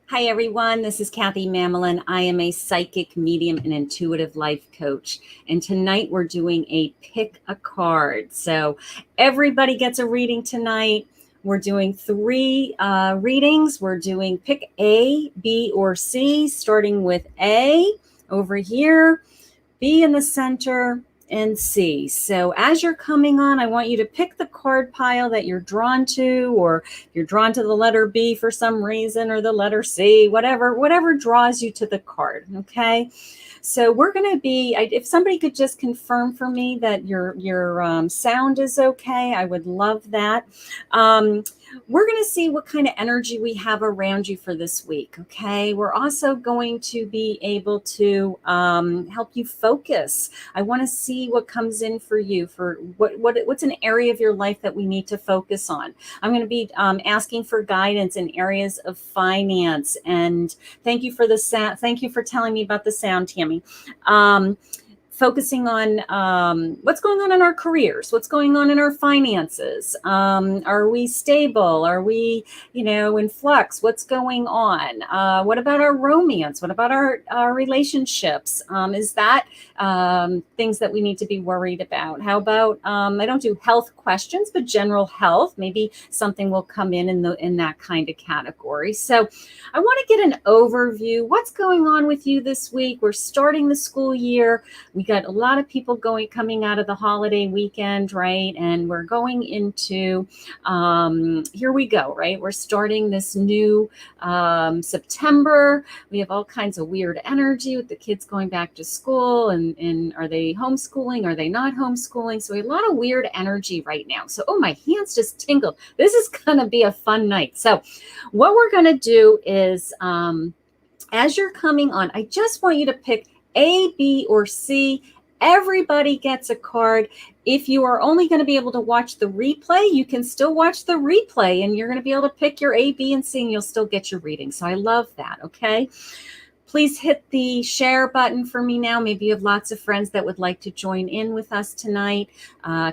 Hi, everyone. This is Kathy Mamelin. I am a psychic medium and intuitive life coach. And tonight we're doing a pick a card. So everybody gets a reading tonight. We're doing three readings. We're doing pick A, B, or C, starting with A over here, B in the center, and C. So as you're coming on, I want you to pick the card pile that you're drawn to, or you're drawn to the letter B for some reason, or the letter C, whatever draws you to the card. Okay. So we're going to be, if somebody could just confirm for me that your sound is okay, I would love that. We're going to see what kind of energy we have around you for this week. Okay. We're also going to be able to help you focus. I want to see what comes in for you, for what's an area of your life that we need to focus on. I'm going to be asking for guidance in areas of finance. And thank you for the sound. Thank you for telling me about the sound, Tammy. Focusing on what's going on in our careers, what's going on in our finances. Are we stable? Are we, in flux? What's going on? What about our romance? What about our relationships? Is that things that we need to be worried about? How about, I don't do health questions, but general health, maybe something will come in that kind of category. So I want to get an overview. What's going on with you this week? We're starting the school year. We got a lot of people coming out of the holiday weekend, right? And we're going into, here we go, right? We're starting this new September. We have all kinds of weird energy with the kids going back to school, and are they homeschooling? Are they not homeschooling? So we have a lot of weird energy right now. So, my hands just tingled. This is going to be a fun night. So what we're going to do is, as you're coming on, I just want you to pick A, B, or C. Everybody gets a card. If you are only going to be able to watch the replay, you can still watch the replay, and you're going to be able to pick your A, B, and C, and you'll still get your reading. So I love that. Okay. Please hit the share button for me now. Maybe you have lots of friends that would like to join in with us tonight.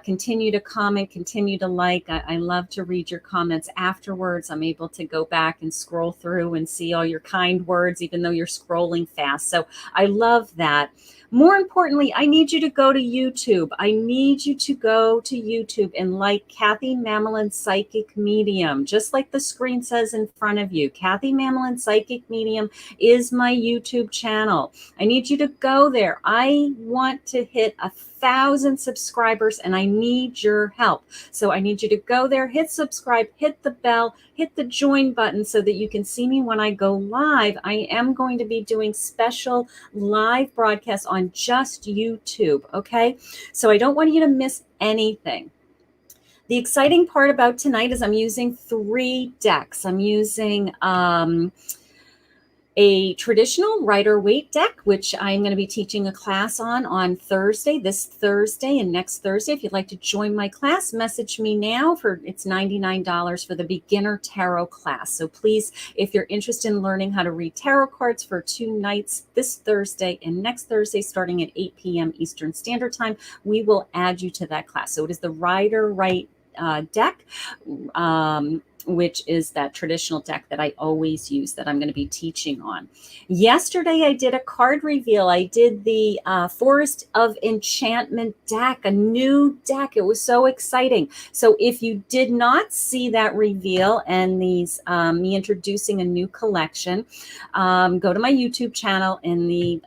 Continue to comment, continue to like. I love to read your comments afterwards. I'm able to go back and scroll through and see all your kind words, even though you're scrolling fast. So I love that. More importantly, I need you to go to YouTube. I need you to go to YouTube and like Kathy Mamelin Psychic Medium, just like the screen says in front of you. Kathy Mamelin Psychic Medium is my YouTube channel. I need you to go there. I want to hit 1,000 subscribers, and I need your help. So I need you to go there, hit subscribe, hit the bell, hit the join button so that you can see me when I go live. I am going to be doing special live broadcasts on just YouTube. Okay. So I don't want you to miss anything. The exciting part about tonight is I'm using 3 decks. I'm using, a traditional Rider-Waite deck, which I'm going to be teaching a class on Thursday, this Thursday and next Thursday. If you'd like to join my class, message me now. It's $99 for the beginner tarot class. So please, if you're interested in learning how to read tarot cards for 2 nights, this Thursday and next Thursday, starting at 8 p.m. Eastern Standard Time, we will add you to that class. So it is the Rider-Waite deck, which is that traditional deck that I always use, that I'm going to be teaching on. Yesterday, I did a card reveal. I did the Forest of Enchantment deck, a new deck. It was so exciting. So if you did not see that reveal and me introducing a new collection, go to my YouTube channel, and the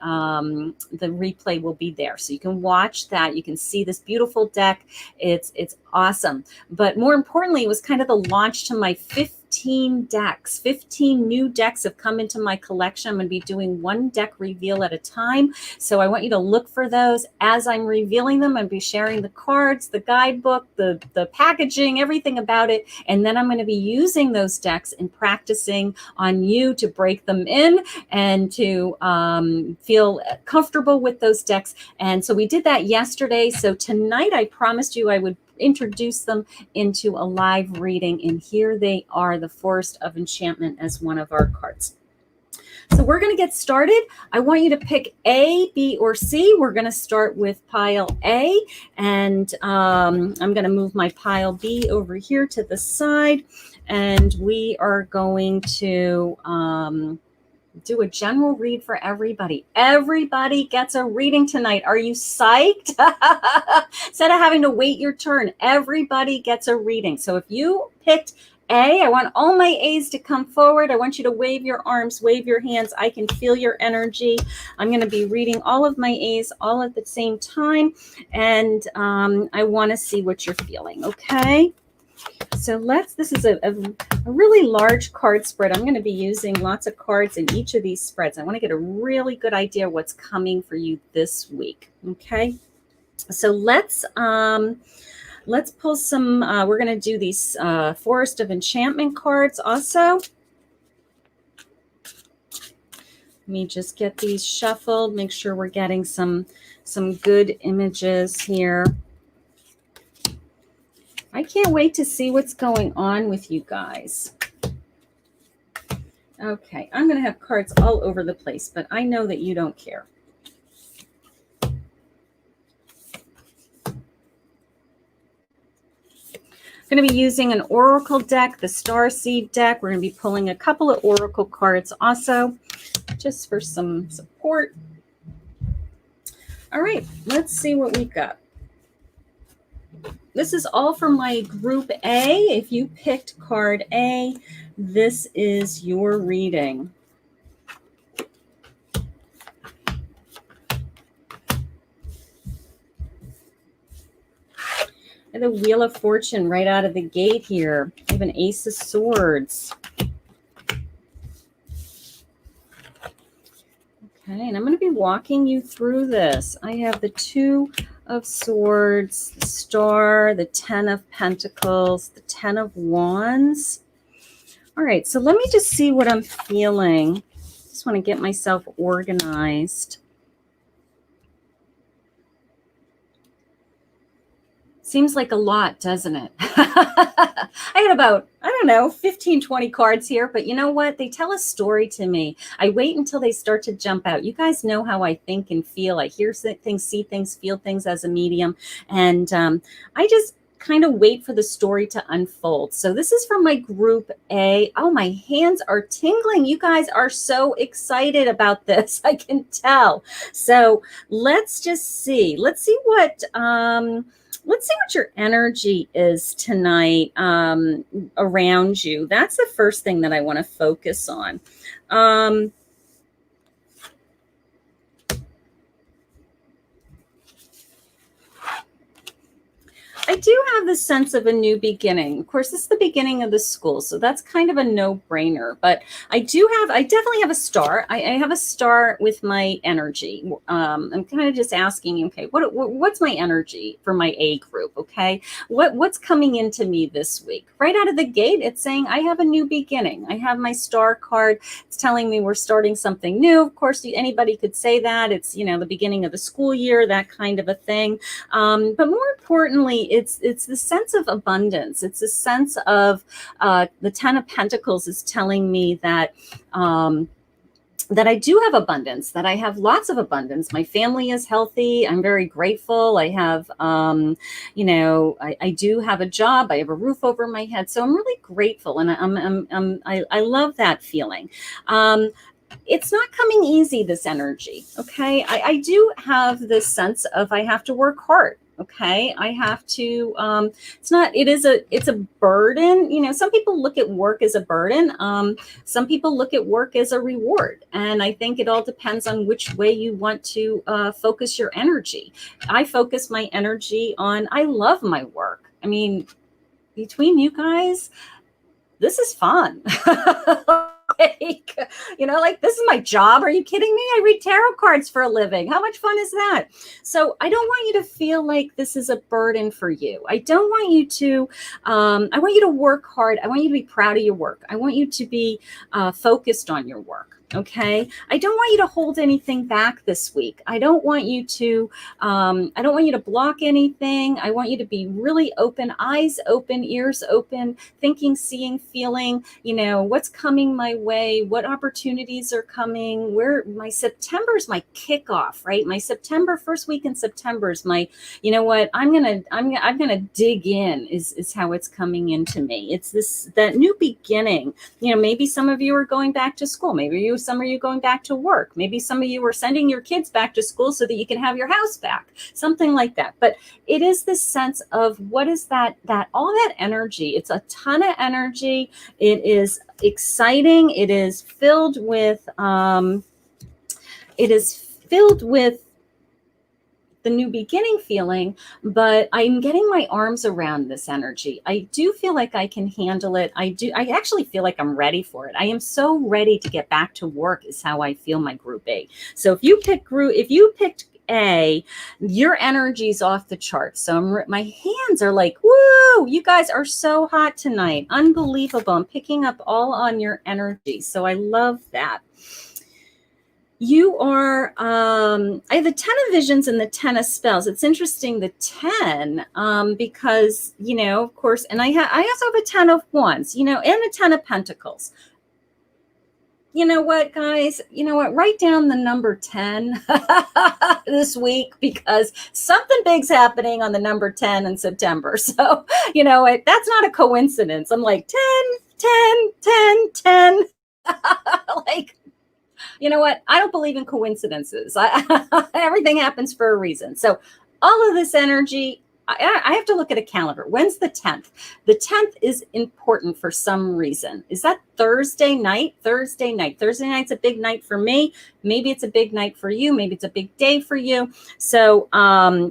replay will be there. So you can watch that. You can see this beautiful deck. It's awesome. But more importantly, it was kind of the launch to my 15 decks. 15 new decks have come into my collection. I'm going to be doing 1 deck reveal at a time. So I want you to look for those. As I'm revealing them, I'll be sharing the cards, the guidebook, the packaging, everything about it. And then I'm going to be using those decks and practicing on you to break them in and to feel comfortable with those decks. And so we did that yesterday. So tonight I promised you I would introduce them into a live reading, and here they are, the Forest of Enchantment as one of our cards. So we're going to get started. I want you to pick A, B, or C. We're going to start with pile A, and I'm going to move my pile B over here to the side. and we are going to do a general read for everybody. Everybody gets a reading tonight. Are you psyched? Instead of having to wait your turn, everybody gets a reading. So if you picked A, I want all my A's to come forward. I want you to wave your arms, wave your hands. I can feel your energy. I'm going to be reading all of my A's all at the same time. And I want to see what you're feeling. Okay. So this is a really large card spread. I'm going to be using lots of cards in each of these spreads. I want to get a really good idea what's coming for you this week. Okay. So let's pull some, we're going to do these Forest of Enchantment cards also. Let me just get these shuffled, make sure we're getting some good images here. I can't wait to see what's going on with you guys. Okay, I'm going to have cards all over the place, but I know that you don't care. I'm going to be using an Oracle deck, the Starseed deck. We're going to be pulling a couple of Oracle cards also, just for some support. All right, let's see what we've got. This is all from my group A. If you picked card A, this is your reading. And the Wheel of Fortune right out of the gate here. I have an Ace of Swords. Okay, and I'm going to be walking you through this. I have the Two of Swords, the Star, the Ten of Pentacles, the Ten of Wands. All right, so let me just see what I'm feeling. Just want to get myself organized. Seems like a lot, doesn't it? I had about, 15, 20 cards here, but you know what? They tell a story to me. I wait until they start to jump out. You guys know how I think and feel. I hear things, see things, feel things as a medium. And I just kind of wait for the story to unfold. So this is from my group A. Oh, my hands are tingling. You guys are so excited about this. I can tell. So let's just see. Let's see what your energy is tonight around you. That's the first thing that I want to focus on. I do have the sense of a new beginning. Of course, this is the beginning of the school, so that's kind of a no-brainer. But I definitely have a star. I have a star with my energy. I'm kind of just asking, okay, what's my energy for my A group? Okay, what's coming into me this week? Right out of the gate, it's saying I have a new beginning. I have my star card. It's telling me we're starting something new. Of course, anybody could say that. It's the beginning of the school year, that kind of a thing. But more importantly, it's the sense of abundance. It's a sense of the Ten of Pentacles is telling me that that I do have abundance, that I have lots of abundance. My family is healthy. I'm very grateful. I have, I do have a job. I have a roof over my head. So I'm really grateful, and I love that feeling. It's not coming easy, this energy. Okay, I do have this sense of I have to work hard. Okay, I have to, it's a burden. Some people look at work as a burden. Some people look at work as a reward. And I think it all depends on which way you want to focus your energy. I focus my energy on, I love my work. I mean, between you guys, this is fun. This is my job. Are you kidding me? I read tarot cards for a living. How much fun is that? So I don't want you to feel like this is a burden for you. I don't want you to, I want you to work hard. I want you to be proud of your work. I want you to be focused on your work. Okay. I don't want you to hold anything back this week. I don't want you to block anything. I want you to be really open, eyes open, ears open, thinking, seeing, feeling, what's coming my way, what opportunities are coming, where my September is my kickoff, right? My September, first week in September is my, I'm gonna dig in is how it's coming into me. It's that new beginning. Maybe some of you are going back to school. Maybe some of you going back to work. Maybe some of you are sending your kids back to school so that you can have your house back, something like that. But it is this sense of what is that all that energy. It's a ton of energy. It is exciting. It is filled with the new beginning feeling, but I'm getting my arms around this energy. I do feel like I can handle it. I actually feel like I'm ready for it. I am so ready to get back to work is how I feel my group A. So if you picked A, your energy's off the charts. So my hands are like, woo, you guys are so hot tonight. Unbelievable. I'm picking up all on your energy. So I love that. You are, I have the 10 of visions and the 10 of spells. It's interesting, the 10, because, of course, and I also have a 10 of wands, and a 10 of pentacles. You know what, guys? You know what? Write down the number 10 this week because something big's happening on the number 10 in September. So, that's not a coincidence. I'm like 10, 10, 10, 10. Like, you know what? I don't believe in coincidences. Everything happens for a reason. So all of this energy, I have to look at a calendar. When's the 10th? The 10th is important for some reason. Is that Thursday night? Thursday night's a big night for me. Maybe it's a big night for you. Maybe it's a big day for you. So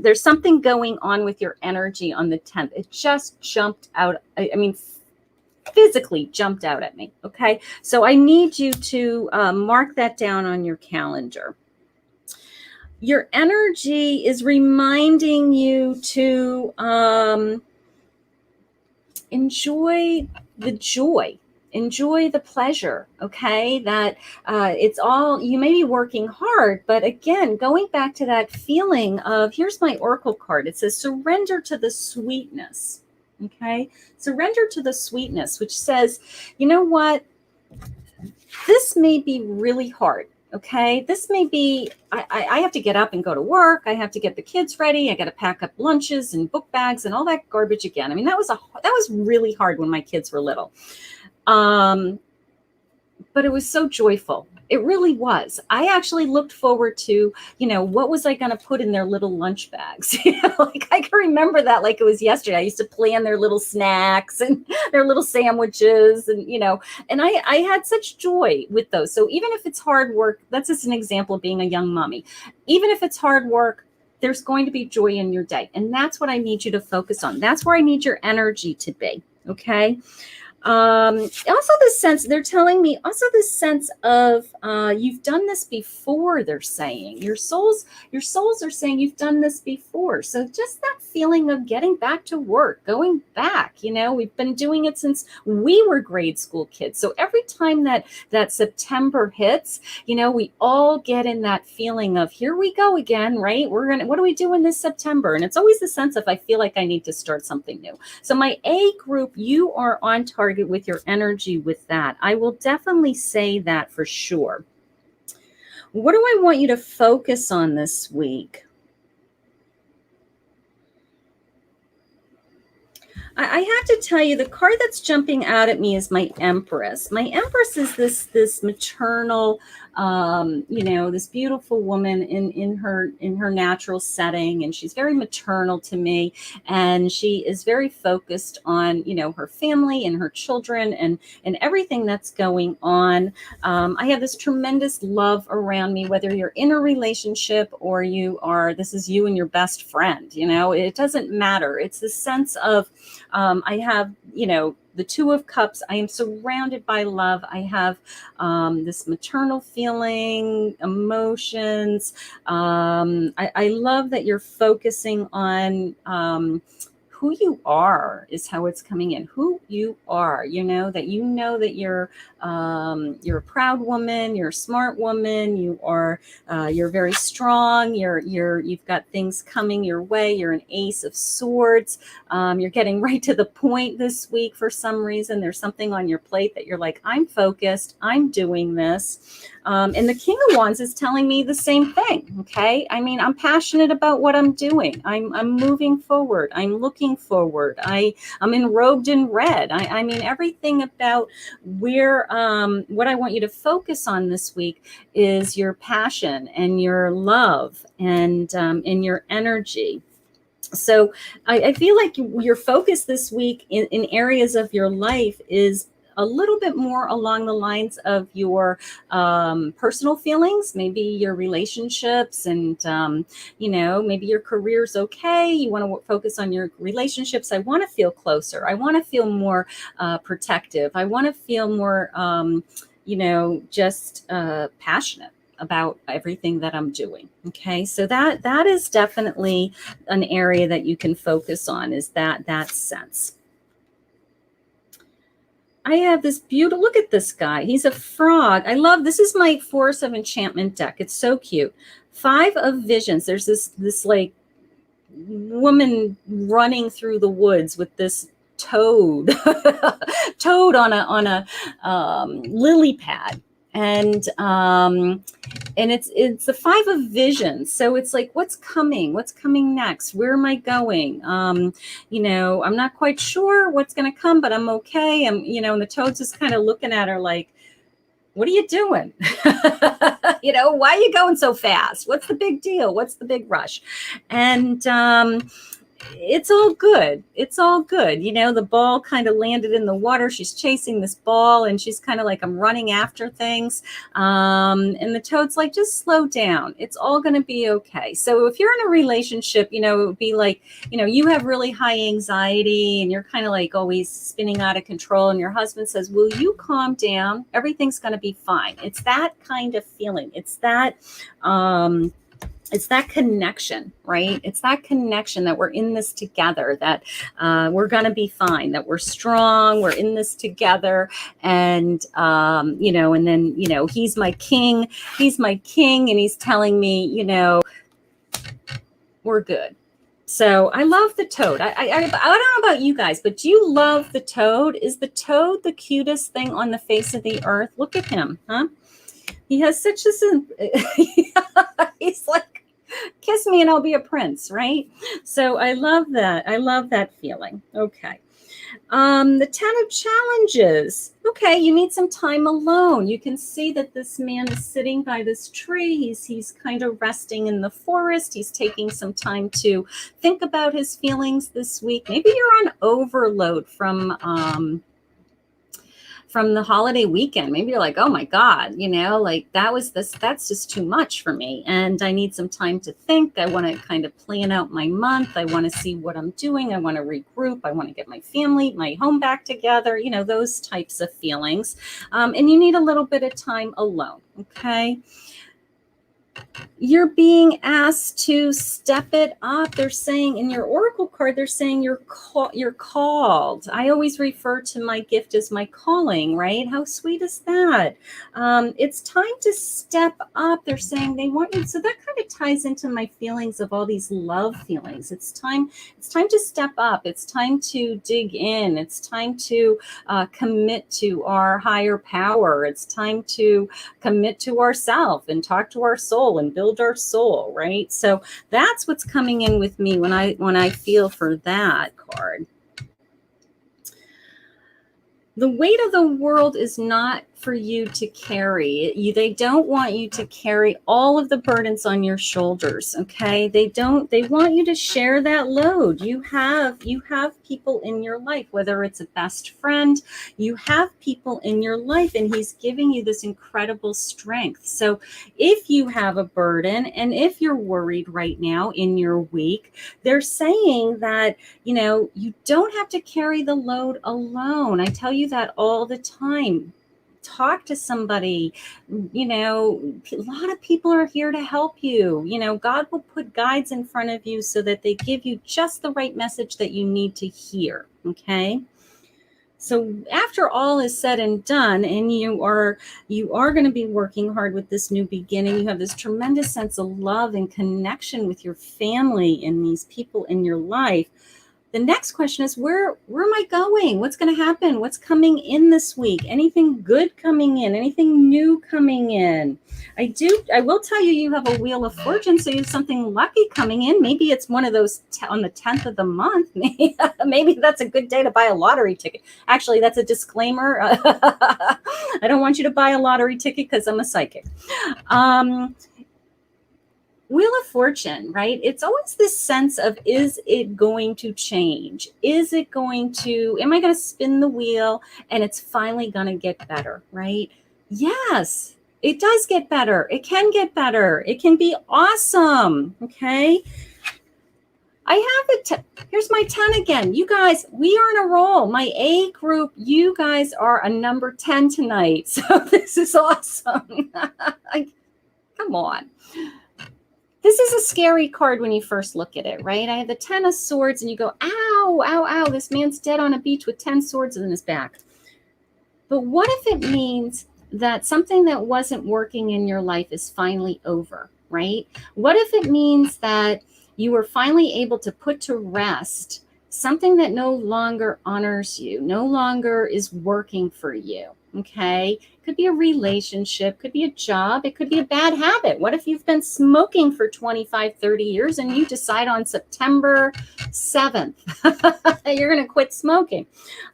there's something going on with your energy on the 10th. It just jumped out. Physically jumped out at me. Okay. So I need you to mark that down on your calendar. Your energy is reminding you to enjoy the joy, enjoy the pleasure. Okay. That it's all, you may be working hard, but again, going back to that feeling of, here's my Oracle card. It says surrender to the sweetness. Okay. Surrender to the sweetness, which says, you know what? This may be really hard. Okay. This may be, I have to get up and go to work. I have to get the kids ready. I got to pack up lunches and book bags and all that garbage again. I mean, that was really hard when my kids were little. But it was so joyful. It really was. I actually looked forward to, what was I going to put in their little lunch bags? Like I can remember that like it was yesterday. I used to plan their little snacks and their little sandwiches and, and I had such joy with those. So even if it's hard work, that's just an example of being a young mommy. Even if it's hard work, there's going to be joy in your day. And that's what I need you to focus on. That's where I need your energy to be. Okay. Also this sense, they're telling me also this sense of, you've done this before, they're saying your souls are saying you've done this before. So just that feeling of getting back to work, going back, we've been doing it since we were grade school kids. So every time that September hits, we all get in that feeling of here we go again, right? What are we doing this September? And it's always the sense of, I feel like I need to start something new. So my A group, you are on target with your energy with that. I will definitely say that for sure. What do I want you to focus on this week? I have to tell you, the card that's jumping out at me is my Empress. My Empress is this maternal, this beautiful woman in her natural setting, and she's very maternal to me, and she is very focused on her family and her children and everything that's going on. I have this tremendous love around me, whether you're in a relationship or this is you and your best friend. It doesn't matter. It's the sense of I have, the Two of Cups. I am surrounded by love. I have this maternal feeling, emotions. I love that you're focusing on who you are is how it's coming in. Who you are, that you're a proud woman, you're a smart woman, you're very strong, you've got things coming your way, you're an ace of swords. You're getting right to the point this week for some reason. There's something on your plate that you're like, I'm focused, I'm doing this. And the King of Wands is telling me the same thing. Okay. I mean, I'm passionate about what I'm doing. I'm moving forward. I'm looking forward. I'm enrobed in red. I mean, everything about what I want you to focus on this week is your passion and your love and your energy. So I feel like your focus this week in areas of your life is a little bit more along the lines of your personal feelings, maybe your relationships, and maybe your career's okay. You want to focus on your relationships. I want to feel closer. I want to feel more protective. I want to feel more, just passionate about everything that I'm doing. Okay. So that is definitely an area that you can focus on, is that sense. I have this beautiful, look at this guy. He's a frog. I love, this is my Force of Enchantment deck. It's so cute. 5 of Visions. There's this like woman running through the woods with this toad on a lily pad. And it's the 5 of Visions. So it's like, what's coming next? Where am I going? I'm not quite sure what's going to come, but I'm okay. And the toad's just kind of looking at her like, what are you doing? Why are you going so fast? What's the big deal? What's the big rush? And, it's all good. It's all good. The ball kind of landed in the water. She's chasing this ball and she's kind of like, I'm running after things. And the toad's like, just slow down. It's all going to be okay. So if you're in a relationship, it would be like, you have really high anxiety and you're kind of like always spinning out of control. And your husband says, will you calm down? Everything's going to be fine. It's that kind of feeling. It's that connection, right? It's that connection that we're in this together, that we're going to be fine, that we're strong, we're in this together. And, and then, he's my king, and he's telling me, we're good. So I love the toad. I don't know about you guys, but do you love the toad? Is the toad the cutest thing on the face of the earth? Look at him, huh? He has such he's like, kiss me and I'll be a prince, right? So I love that. I love that feeling. Okay. The 10 of Challenges. Okay, you need some time alone. You can see that this man is sitting by this tree. He's kind of resting in the forest. He's taking some time to think about his feelings this week. Maybe you're on overload from the holiday weekend. Maybe you're like, oh my God, like that's just too much for me. And I need some time to think. I want to kind of plan out my month. I want to see what I'm doing. I want to regroup. I want to get my family, my home back together, those types of feelings. And you need a little bit of time alone. Okay. You're being asked to step it up. They're saying in your oracle card, they're saying you're called. I always refer to my gift as my calling, right? How sweet is that? It's time to step up. They're saying they want you. So that kind of ties into my feelings of all these love feelings. It's time to step up. It's time to dig in. It's time to commit to our higher power. It's time to commit to ourselves and talk to our soul and build our soul, right? So that's what's coming in with me when I feel for that card. The weight of the world is not for you to carry. They don't want you to carry all of the burdens on your shoulders. Okay. They want you to share that load. You have people in your life, whether it's a best friend, you have people in your life, and he's giving you this incredible strength. So if you have a burden and if you're worried right now in your week, they're saying that, you don't have to carry the load alone. I tell you that all the time. talk to somebody. You know, a lot of people are here to help you. You know, God will put guides in front of you so that they give you just the right message that you need to hear. Okay. So after all is said and done, and you are going to be working hard with this new beginning, you have this tremendous sense of love and connection with your family and these people in your life. The next question is, where am I going? What's going to happen? What's coming in this week? Anything good coming in? Anything new coming in? I will tell you, you have a wheel of fortune, so you have something lucky coming in. Maybe it's one of those on the 10th of the month. Maybe that's a good day to buy a lottery ticket. Actually, that's a disclaimer. I don't want you to buy a lottery ticket because I'm a psychic. Wheel of Fortune, right? It's always this sense of, is it going to change? Am I going to spin the wheel and it's finally going to get better, right? Yes, it does get better. It can get better. It can be awesome, okay? I have it. Here's my 10 again. You guys, we are in a roll. My A group, you guys are a number 10 tonight. So this is awesome. Come on. This is a scary card when you first look at it, right? I have the 10 of swords and you go, ow, ow, ow, this man's dead on a beach with 10 swords in his back. But what if it means that something that wasn't working in your life is finally over, right? What if it means that you were finally able to put to rest something that no longer honors you, no longer is working for you, okay? Could be a relationship, could be a job, it could be a bad habit. What if you've been smoking for 25, 30 years and you decide on September 7th that you're going to quit smoking?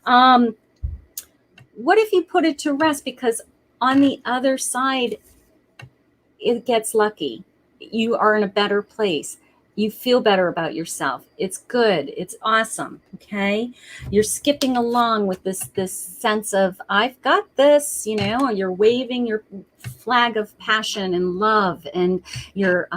What if you put it to rest because on the other side, it gets lucky. You are in a better place. You feel better about yourself. It's good. It's awesome. Okay. You're skipping along with this sense of, I've got this, you know, you're waving your flag of passion and love, and you're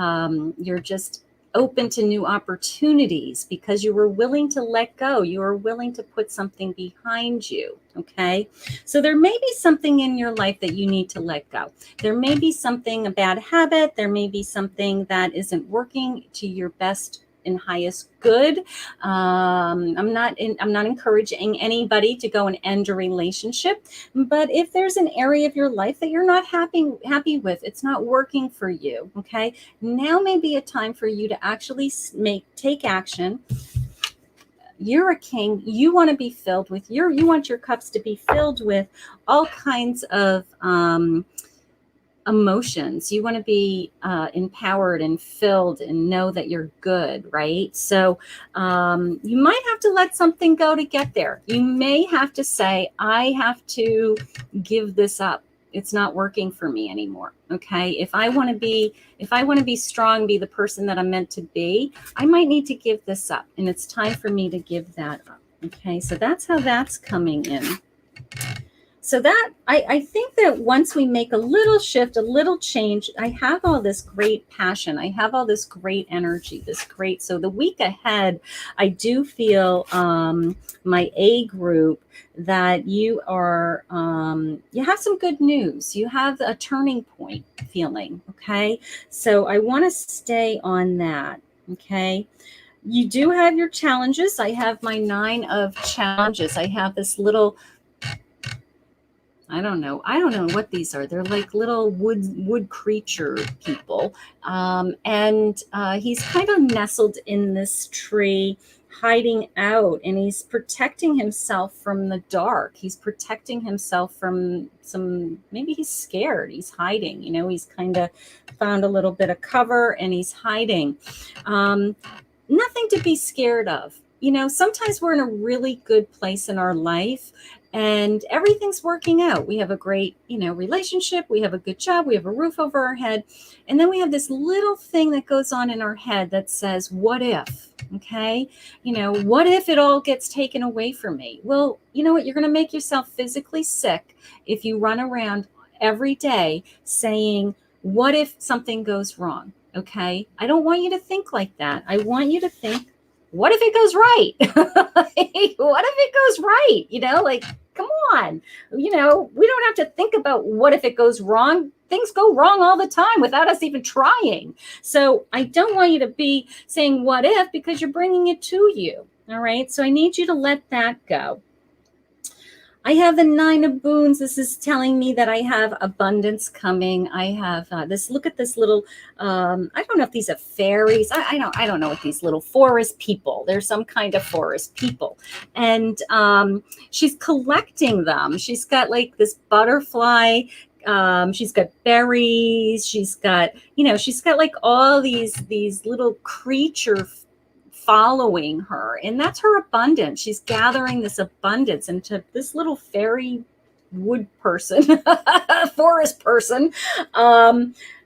just open to new opportunities because you were willing to let go. You were willing to put something behind you. Okay. So there may be something in your life that you need to let go. There may be something, a bad habit. There may be something that isn't working to your best and highest good. I'm not encouraging anybody to go and end a relationship, but if there's an area of your life that you're not happy with, it's not working for you. Okay. Now may be a time for you to actually take action. You're a king. You want to be filled with you want your cups to be filled with all kinds of emotions. You want to be empowered and filled and know that you're good, right? So you might have to let something go to get there. You may have to say, I have to give this up. It's not working for me anymore. Okay. If I want to be strong, be the person that I'm meant to be, I might need to give this up. And it's time for me to give that up. Okay. So that's how that's coming in. So that, I think that once we make a little shift, a little change, I have all this great passion. I have all this great energy, so the week ahead, I do feel my A group that you are, you have some good news. You have a turning point feeling. Okay. So I want to stay on that. Okay. You do have your challenges. I have my 9 of challenges. I have this little, I don't know what these are. They're like little wood creature people. And he's kind of nestled in this tree, hiding out, and he's protecting himself from the dark. He's protecting himself from maybe he's scared. He's hiding, he's kind of found a little bit of cover and he's hiding. Nothing to be scared of. Sometimes we're in a really good place in our life and everything's working out. We have a great, relationship. We have a good job. We have a roof over our head. And then we have this little thing that goes on in our head that says, what if? Okay. What if it all gets taken away from me? Well, you know what? You're going to make yourself physically sick if you run around every day saying, what if something goes wrong? Okay. I don't want you to think like that. I want you to think, what if it goes right? What if it goes right? Come on. We don't have to think about what if it goes wrong. Things go wrong all the time without us even trying. So I don't want you to be saying what if, because you're bringing it to you. All right. So I need you to let that go. I have the 9 of Boons. This is telling me that I have abundance coming. I have this. Look at this little. I don't know if these are fairies. I don't know what these little forest people. They're some kind of forest people, and she's collecting them. She's got like this butterfly. She's got berries. She's got like all these little creatures following her, and that's her abundance. She's gathering this abundance into this little fairy wood person, forest person.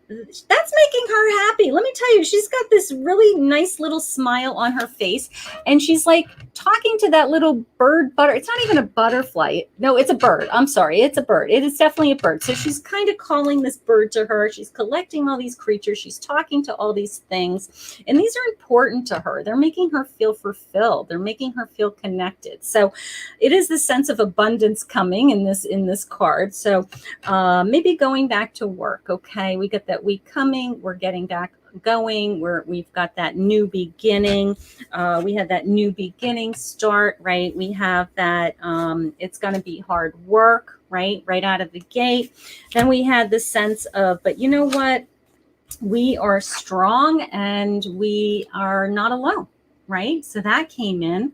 That's making her happy. Let me tell you, she's got this really nice little smile on her face, and she's like talking to that little bird it's not even a butterfly. No, it's a bird. I'm sorry. It's a bird. It is definitely a bird. So she's kind of calling this bird to her. She's collecting all these creatures. She's talking to all these things, and these are important to her. They're making her feel fulfilled. They're making her feel connected. So it is the sense of abundance coming in this card. So maybe going back to work. Okay, we get that week coming. We're getting back going. We've got that new beginning. We had that new beginning start, right? We have that it's going to be hard work, right out of the gate. Then we had the sense of, but you know what? We are strong and we are not alone, right? So that came in.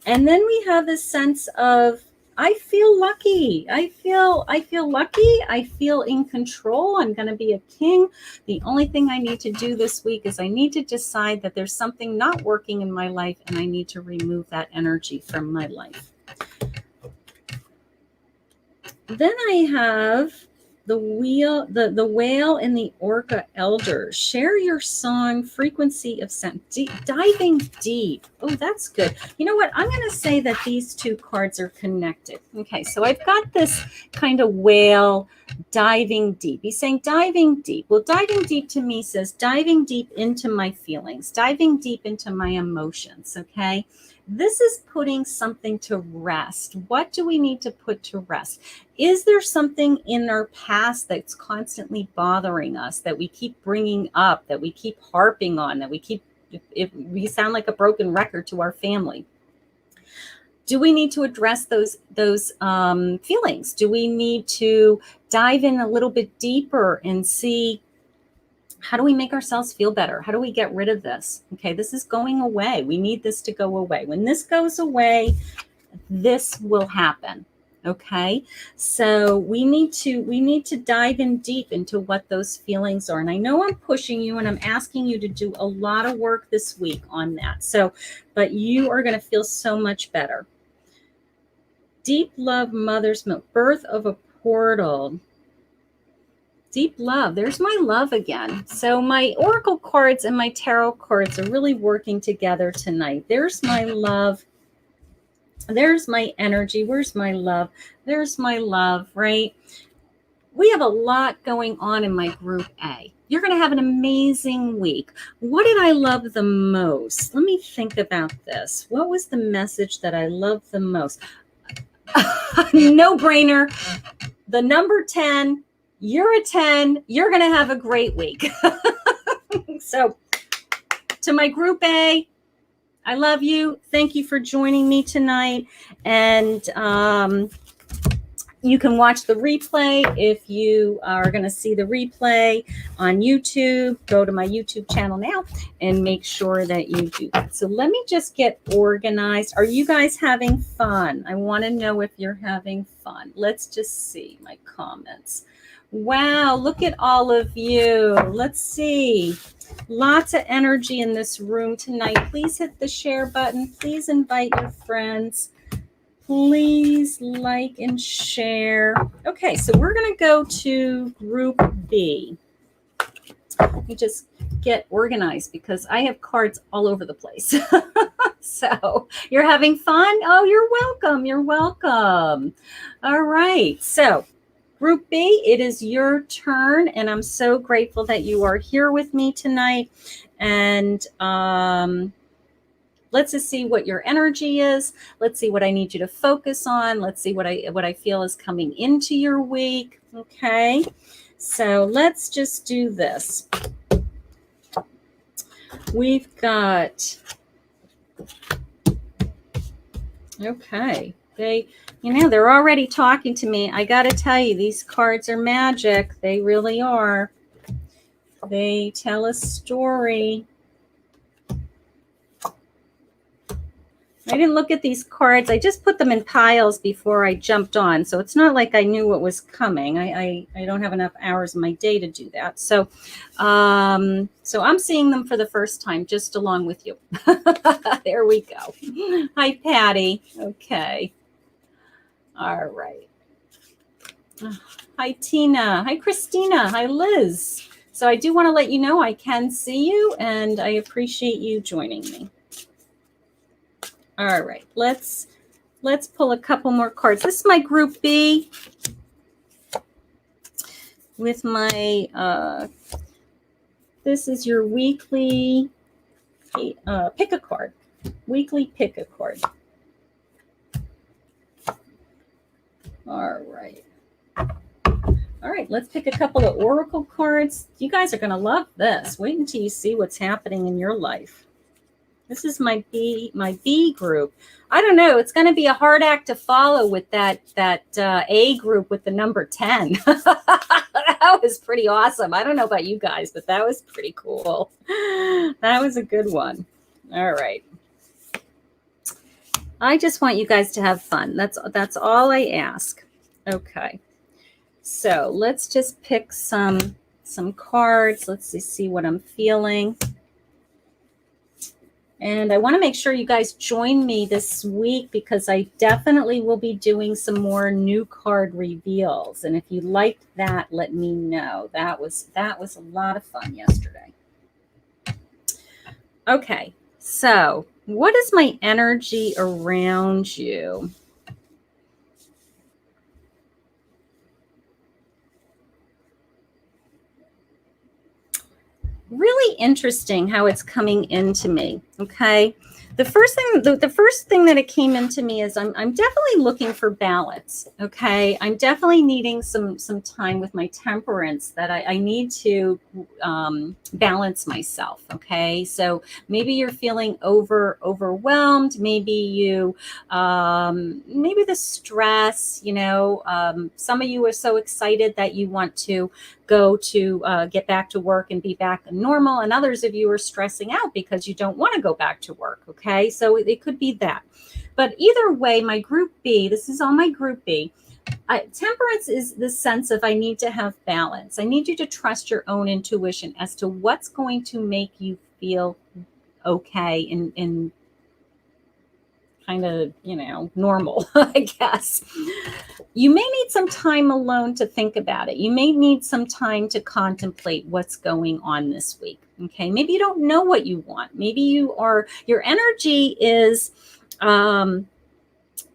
And then we have this sense of, I feel lucky. I feel lucky. I feel in control. I'm going to be a king. The only thing I need to do this week is I need to decide that there's something not working in my life, and I need to remove that energy from my life. Then I have the whale and the orca elder. Share your song, frequency of sound. Diving deep. Oh, that's good. You know what? I'm going to say that these two cards are connected. Okay, so I've got this kind of whale diving deep. He's saying diving deep. Well, diving deep to me says diving deep into my feelings, diving deep into my emotions. Okay. This is putting something to rest. What do we need to put to rest? Is there something in our past that's constantly bothering us, that we keep bringing up, that we keep harping on, that we keep, if we sound like a broken record to our family? Do we need to address those feelings? Do we need to dive in a little bit deeper and see, how do we make ourselves feel better? How do we get rid of this? Okay, this is going away. We need this to go away. When this goes away, this will happen. Okay, so we need to dive in deep into what those feelings are. And I know I'm pushing you and I'm asking you to do a lot of work this week on that. So, but you are going to feel so much better. Deep love, mother's milk, birth of a portal. Deep love. There's my love again. So my oracle cards and my tarot cards are really working together tonight. There's my love. There's my energy. Where's my love? There's my love, right? We have a lot going on in my group A. You're going to have an amazing week. What did I love the most? Let me think about this. What was the message that I loved the most? No brainer. The number 10. You're a 10. You're going to have a great week. So to my group A, I love you. Thank you for joining me tonight. And you can watch the replay. If you are going to see the replay on YouTube, go to my YouTube channel now and make sure that you do that. So let me just get organized. Are you guys having fun? I want to know if you're having fun. Let's just see my comments. Wow, look at all of you. Let's see. Lots of energy in this room tonight. Please hit the share button. Please invite your friends. Please like and share. Okay, so we're going to go to group B. Let me just get organized because I have cards all over the place. So you're having fun? Oh, you're welcome. You're welcome. All right. So Group B, it is your turn, and I'm so grateful that you are here with me tonight. And let's let's just see what your energy is. Let's see what I need you to focus on. Let's see what I feel is coming into your week. Okay. So let's just do this. We've got, okay. They're already talking to me. I got to tell you, these cards are magic. They really are. They tell a story. I didn't look at these cards. I just put them in piles before I jumped on. So it's not like I knew what was coming. I don't have enough hours in my day to do that. So, so I'm seeing them for the first time, just along with you. There we go. Hi, Patty. Okay. All right. Hi, Tina. Hi, Christina. Hi, Liz. So I do want to let you know I can see you, and I appreciate you joining me. All right, let's pull a couple more cards. This is my group B with my, this is your weekly pick a card, weekly pick a card. All right. All right, let's pick a couple of oracle cards. You guys are going to love this. Wait until you see what's happening in your life. This is my B group. I don't know. It's going to be a hard act to follow with that A group with the number 10. That was pretty awesome. I don't know about you guys, but that was pretty cool. That was a good one. All right. I just want you guys to have fun. That's all I ask. Okay. So let's just pick some cards. Let's see what I'm feeling. And I want to make sure you guys join me this week because I definitely will be doing some more new card reveals. And if you liked that, let me know. That was a lot of fun yesterday. Okay, so what is my energy around you? Really interesting how it's coming into me. Okay. The first thing that it came into me is I'm definitely looking for balance. Okay. I'm definitely needing some time with my temperance that I need to balance myself. Okay. So maybe you're feeling overwhelmed. Maybe maybe the stress, some of you are so excited that you want to go to get back to work and be back normal. And others of you are stressing out because you don't want to go back to work. Okay. So it could be that. But either way, my group B, this is on my group B. Temperance is the sense of I need to have balance. I need you to trust your own intuition as to what's going to make you feel okay in kind of, normal, I guess. You may need some time alone to think about it. You may need some time to contemplate what's going on this week. Okay. Maybe you don't know what you want. Maybe your energy is,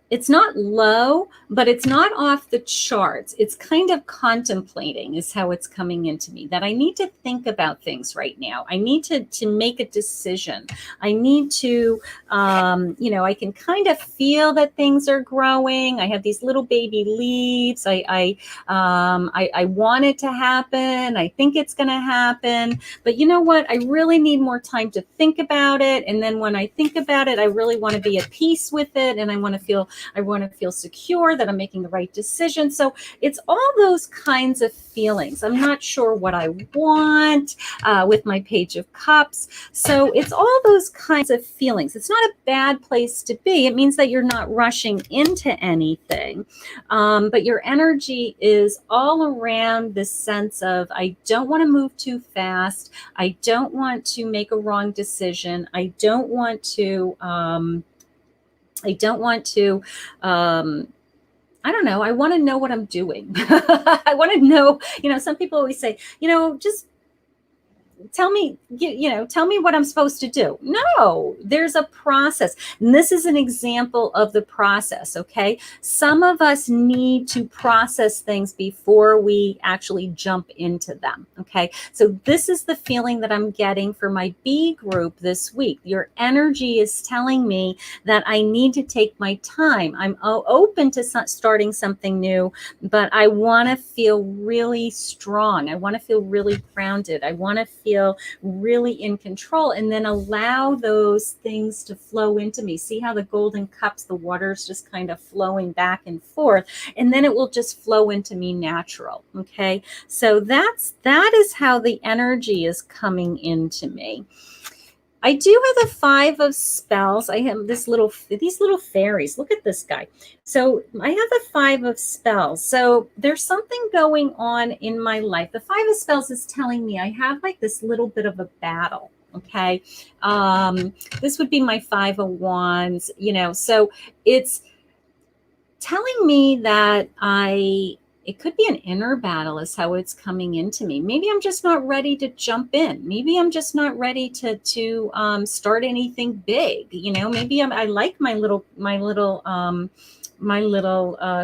it's not low, but it's not off the charts. It's kind of contemplating is how it's coming into me, that I need to think about things right now. I need to make a decision. I need to, I can kind of feel that things are growing. I have these little baby leaves. I want it to happen. I think it's going to happen. But you know what? I really need more time to think about it. And then when I think about it, I really want to be at peace with it. And I want to feel secure that I'm making the right decision. So it's all those kinds of feelings. I'm not sure what I want with my Page of Cups. So it's all those kinds of feelings. It's not a bad place to be. It means that you're not rushing into anything. But your energy is all around this sense of, I don't want to move too fast. I don't want to make a wrong decision. I don't want to, I don't know. I want to know what I'm doing. I want to know, some people always say, just tell me, tell me what I'm supposed to do. No, there's a process. And this is an example of the process, okay? Some of us need to process things before we actually jump into them, okay? So this is the feeling that I'm getting for my B group this week. Your energy is telling me that I need to take my time. I'm open to starting something new, but I want to feel really strong. I want to feel really grounded. I want to feel really in control, and then allow those things to flow into me. See how the golden cups, the water is just kind of flowing back and forth, and then it will just flow into me natural. Okay. So that is how the energy is coming into me. I do have the 5 of spells. I have these little fairies. Look at this guy. So I have the 5 of spells. So there's something going on in my life. The 5 of spells is telling me I have like this little bit of a battle. Okay. This would be my 5 of wands, so it's telling me that it could be an inner battle is how it's coming into me. Maybe I'm just not ready to jump in. Maybe I'm just not ready to start anything big. Maybe I like my little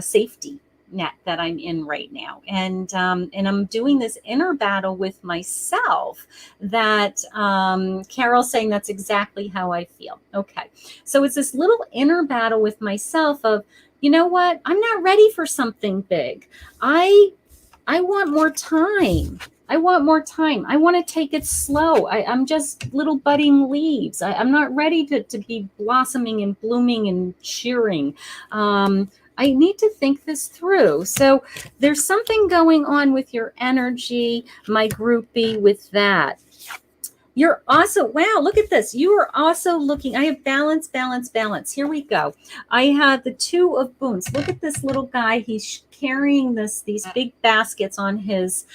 safety net that I'm in right now, and I'm doing this inner battle with myself. That Carol's saying that's exactly how I feel. Okay, so it's this little inner battle with myself of, you know what? I'm not ready for something big. I want more time. I want more time. I want to take it slow. I'm just little budding leaves. I'm not ready to be blossoming and blooming and cheering. I need to think this through. So there's something going on with your energy, my groupie, with that. You're also, wow, look at this. You are also looking, I have balance, balance, balance. Here we go. I have the 2 of boons. Look at this little guy. He's carrying these big baskets on his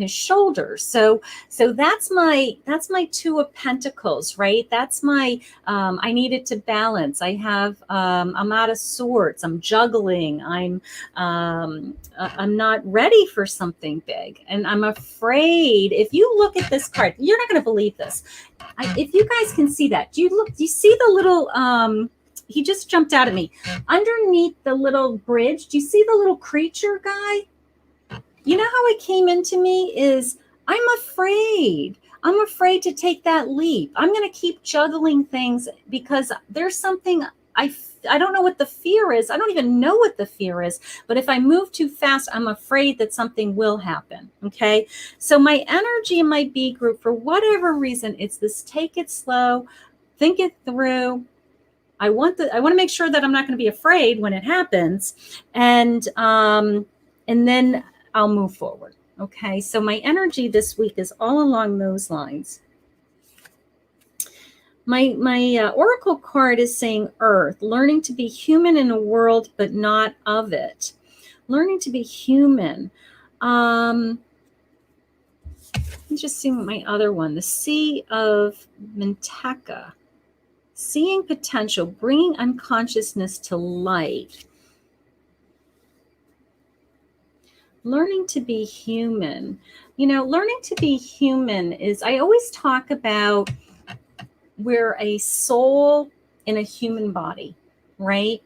shoulders. So that's my 2 of pentacles, right? That's my, I needed to balance. I have, I'm out of sorts. I'm juggling. I'm not ready for something big. And I'm afraid, if you look at this card, you're not going to believe this. If you guys can see that, do you see the little, he just jumped out at me. Underneath the little bridge, do you see the little creature guy? You know how it came into me is, I'm afraid. I'm afraid to take that leap. I'm going to keep juggling things because there's something I don't know what the fear is. I don't even know what the fear is. But if I move too fast, I'm afraid that something will happen. Okay. So my energy in my B group, for whatever reason, it's this take it slow, think it through. I want to make sure that I'm not going to be afraid when it happens. And then I'll move forward. Okay. So my energy this week is all along those lines. My oracle card is saying Earth, learning to be human in a world, but not of it. Learning to be human. Let me just see my other one. The Sea of Mintaka. Seeing potential, bringing unconsciousness to light. Learning to be human. Learning to be human is, I always talk about, we're a soul in a human body, right?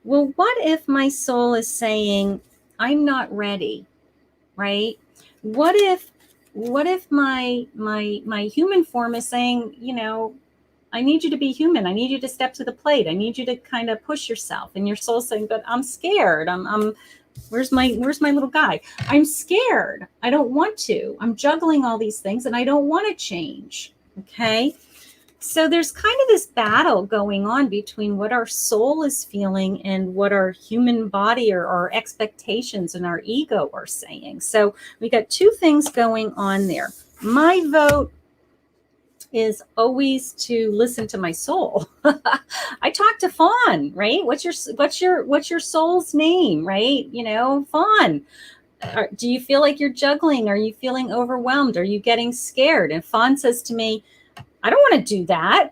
Well, what if my soul is saying, I'm not ready, right? What if my human form is saying, I need you to be human. I need you to step to the plate. I need you to kind of push yourself. And your soul's saying, but I'm scared. Where's my little guy? I'm scared. I don't want to. I'm juggling all these things and I don't want to change. Okay. So there's kind of this battle going on between what our soul is feeling and what our human body or our expectations and our ego are saying. So we got 2 things going on there. My vote is always to listen to my soul. I talk to Fawn, right? What's your soul's name, right? Fawn. Do you feel like you're juggling? Are you feeling overwhelmed? Are you getting scared? And Fawn says to me, I don't want to do that.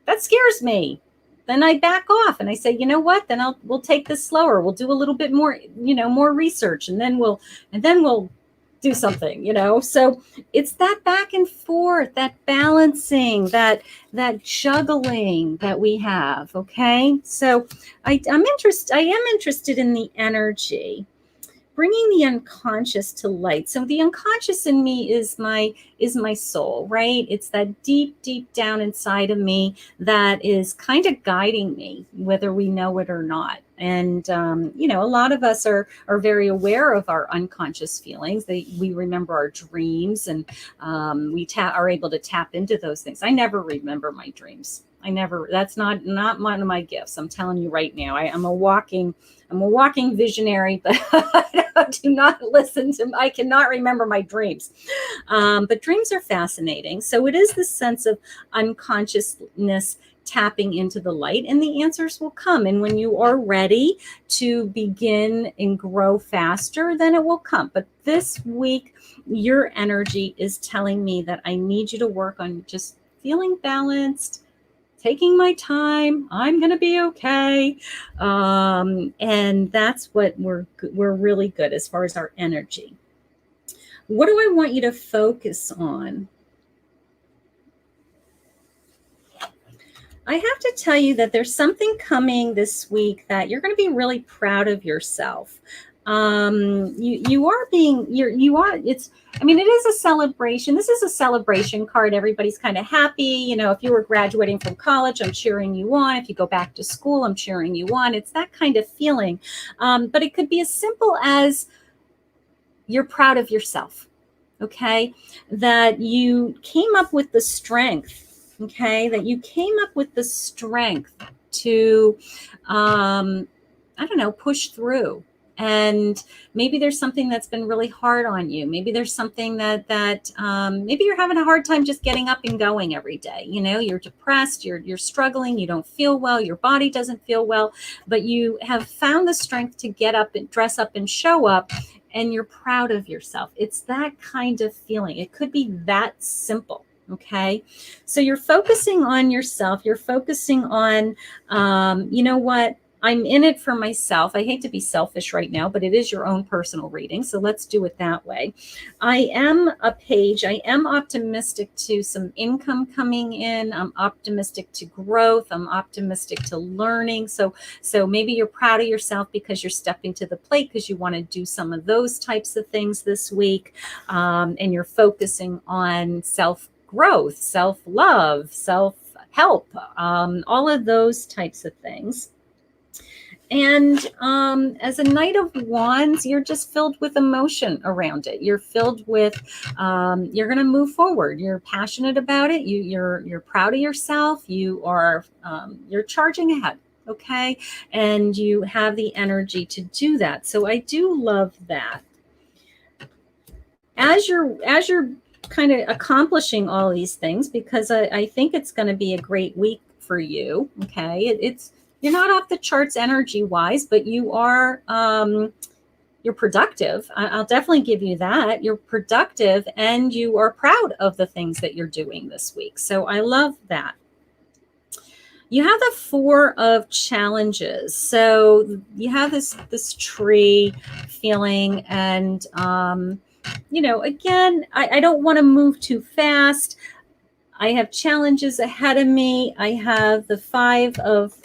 That scares me. Then I back off and I say, you know what? Then we'll take this slower. We'll do a little bit more, more research, and then we'll do something, so it's that back and forth, that balancing, that juggling that we have. Okay, so I am interested in the energy, bringing the unconscious to light. So the unconscious in me is my soul, right? It's that deep down inside of me that is kind of guiding me, whether we know it or not. And a lot of us are very aware of our unconscious feelings. We remember our dreams, and we are able to tap into those things. I never remember my dreams. That's not one of my gifts. I'm telling you right now. I'm a walking visionary, but I do not listen to. I cannot remember my dreams. But dreams are fascinating. So it is the sense of unconsciousness tapping into the light, and the answers will come. And when you are ready to begin and grow faster, then it will come. But this week, your energy is telling me that I need you to work on just feeling balanced, taking my time. I'm going to be okay. And that's what we're really good as far as our energy. What do I want you to focus on? I have to tell you that there's something coming this week that you're going to be really proud of yourself. You are being, it is a celebration. This is a celebration card. Everybody's kind of happy. If you were graduating from college, I'm cheering you on. If you go back to school, I'm cheering you on. It's that kind of feeling. But it could be as simple as you're proud of yourself. Okay. That you came up with the strength. Okay. That you came up with the strength to, push through. And maybe there's something that's been really hard on you. Maybe there's something that maybe you're having a hard time just getting up and going every day. You're depressed, you're struggling, you don't feel well, your body doesn't feel well, but you have found the strength to get up and dress up and show up, and you're proud of yourself. It's that kind of feeling. It could be that simple. Okay. So you're focusing on yourself. You're focusing on, I'm in it for myself. I hate to be selfish right now, but it is your own personal reading. So let's do it that way. I am optimistic to some income coming in. I'm optimistic to growth. I'm optimistic to learning. So maybe you're proud of yourself because you're stepping to the plate because you want to do some of those types of things this week. And you're focusing on self-growth, self-love, self-help, all of those types of things. And as a Knight of Wands, you're just filled with emotion around it. You're filled with, you're going to move forward. You're passionate about it. You're proud of yourself. You're charging ahead. Okay. And you have the energy to do that. So I do love that. As you're kind of accomplishing all these things, because I think it's going to be a great week for you. Okay. You're not off the charts energy-wise, but you are, you're productive. I'll definitely give you that. You're productive and you are proud of the things that you're doing this week. So I love that. You have the Four of Challenges. So you have this tree feeling, and, again, I don't want to move too fast. I have challenges ahead of me. I have the Five of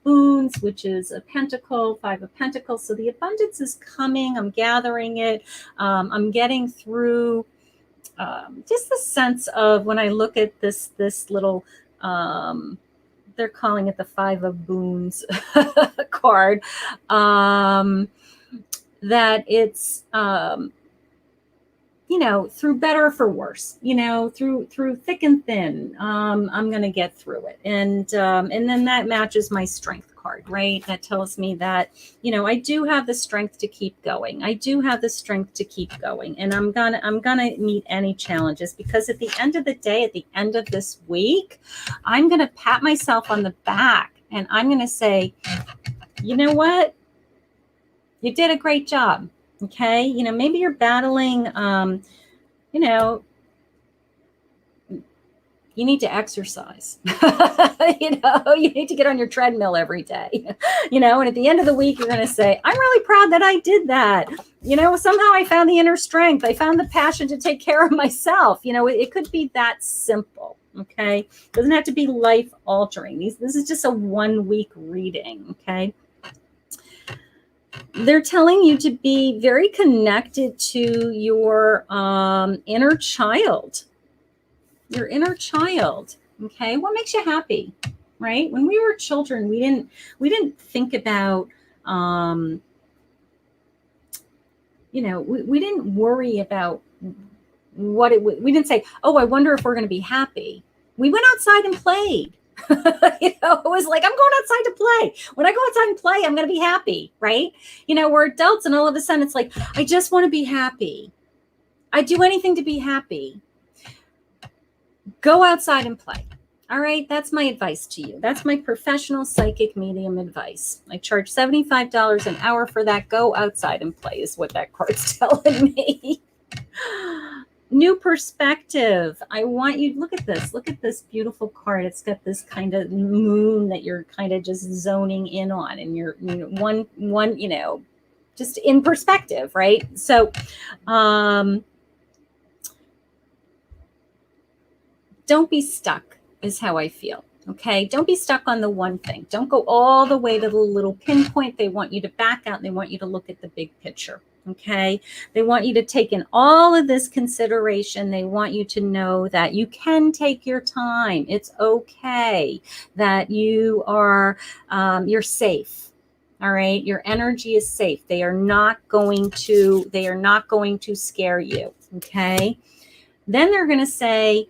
Boons, which is a pentacle, Five of Pentacles. So the abundance is coming. I'm gathering it. I'm getting through just the sense of when I look at this little, they're calling it the Five of Boons card, that it's, through better or for worse, through thick and thin, I'm going to get through it. And then that matches my strength card, right? That tells me that, I do have the strength to keep going. I do have the strength to keep going. And I'm going to meet any challenges, because at the end of the day, at the end of this week, I'm going to pat myself on the back and I'm going to say, you know what? You did a great job. Okay. Maybe you're battling, You need to exercise. You need to get on your treadmill every day. And at the end of the week, you're going to say, I'm really proud that I did that. Somehow I found the inner strength. I found the passion to take care of myself. It could be that simple. Okay. It doesn't have to be life altering. This is just a 1 week reading. Okay. They're telling you to be very connected to your inner child. Your inner child. Okay. What makes you happy? Right? When we were children, we didn't think about we didn't worry about what it would. We didn't say, oh, I wonder if we're going to be happy. We went outside and played. It was like, I'm going outside to play. When I go outside and play, I'm going to be happy, right? We're adults, and all of a sudden it's like, I just want to be happy. I'd do anything to be happy. Go outside and play. All right, that's my advice to you. That's my professional psychic medium advice. I charge $75 an hour for that. Go outside and play is what that card's telling me. New perspective. I want you, look at this. Look at this beautiful card. It's got this kind of moon that you're kind of just zoning in on, and you're one just in perspective, right? So don't be stuck is how I feel. Okay. Don't be stuck on the one thing. Don't go all the way to the little pinpoint. They want you to back out, and they want you to look at the big picture. Okay. They want you to take in all of this consideration. They want you to know that you can take your time. It's okay, that you are, you're safe. All right. Your energy is safe. They are not going to scare you. Okay. Then they're going to say,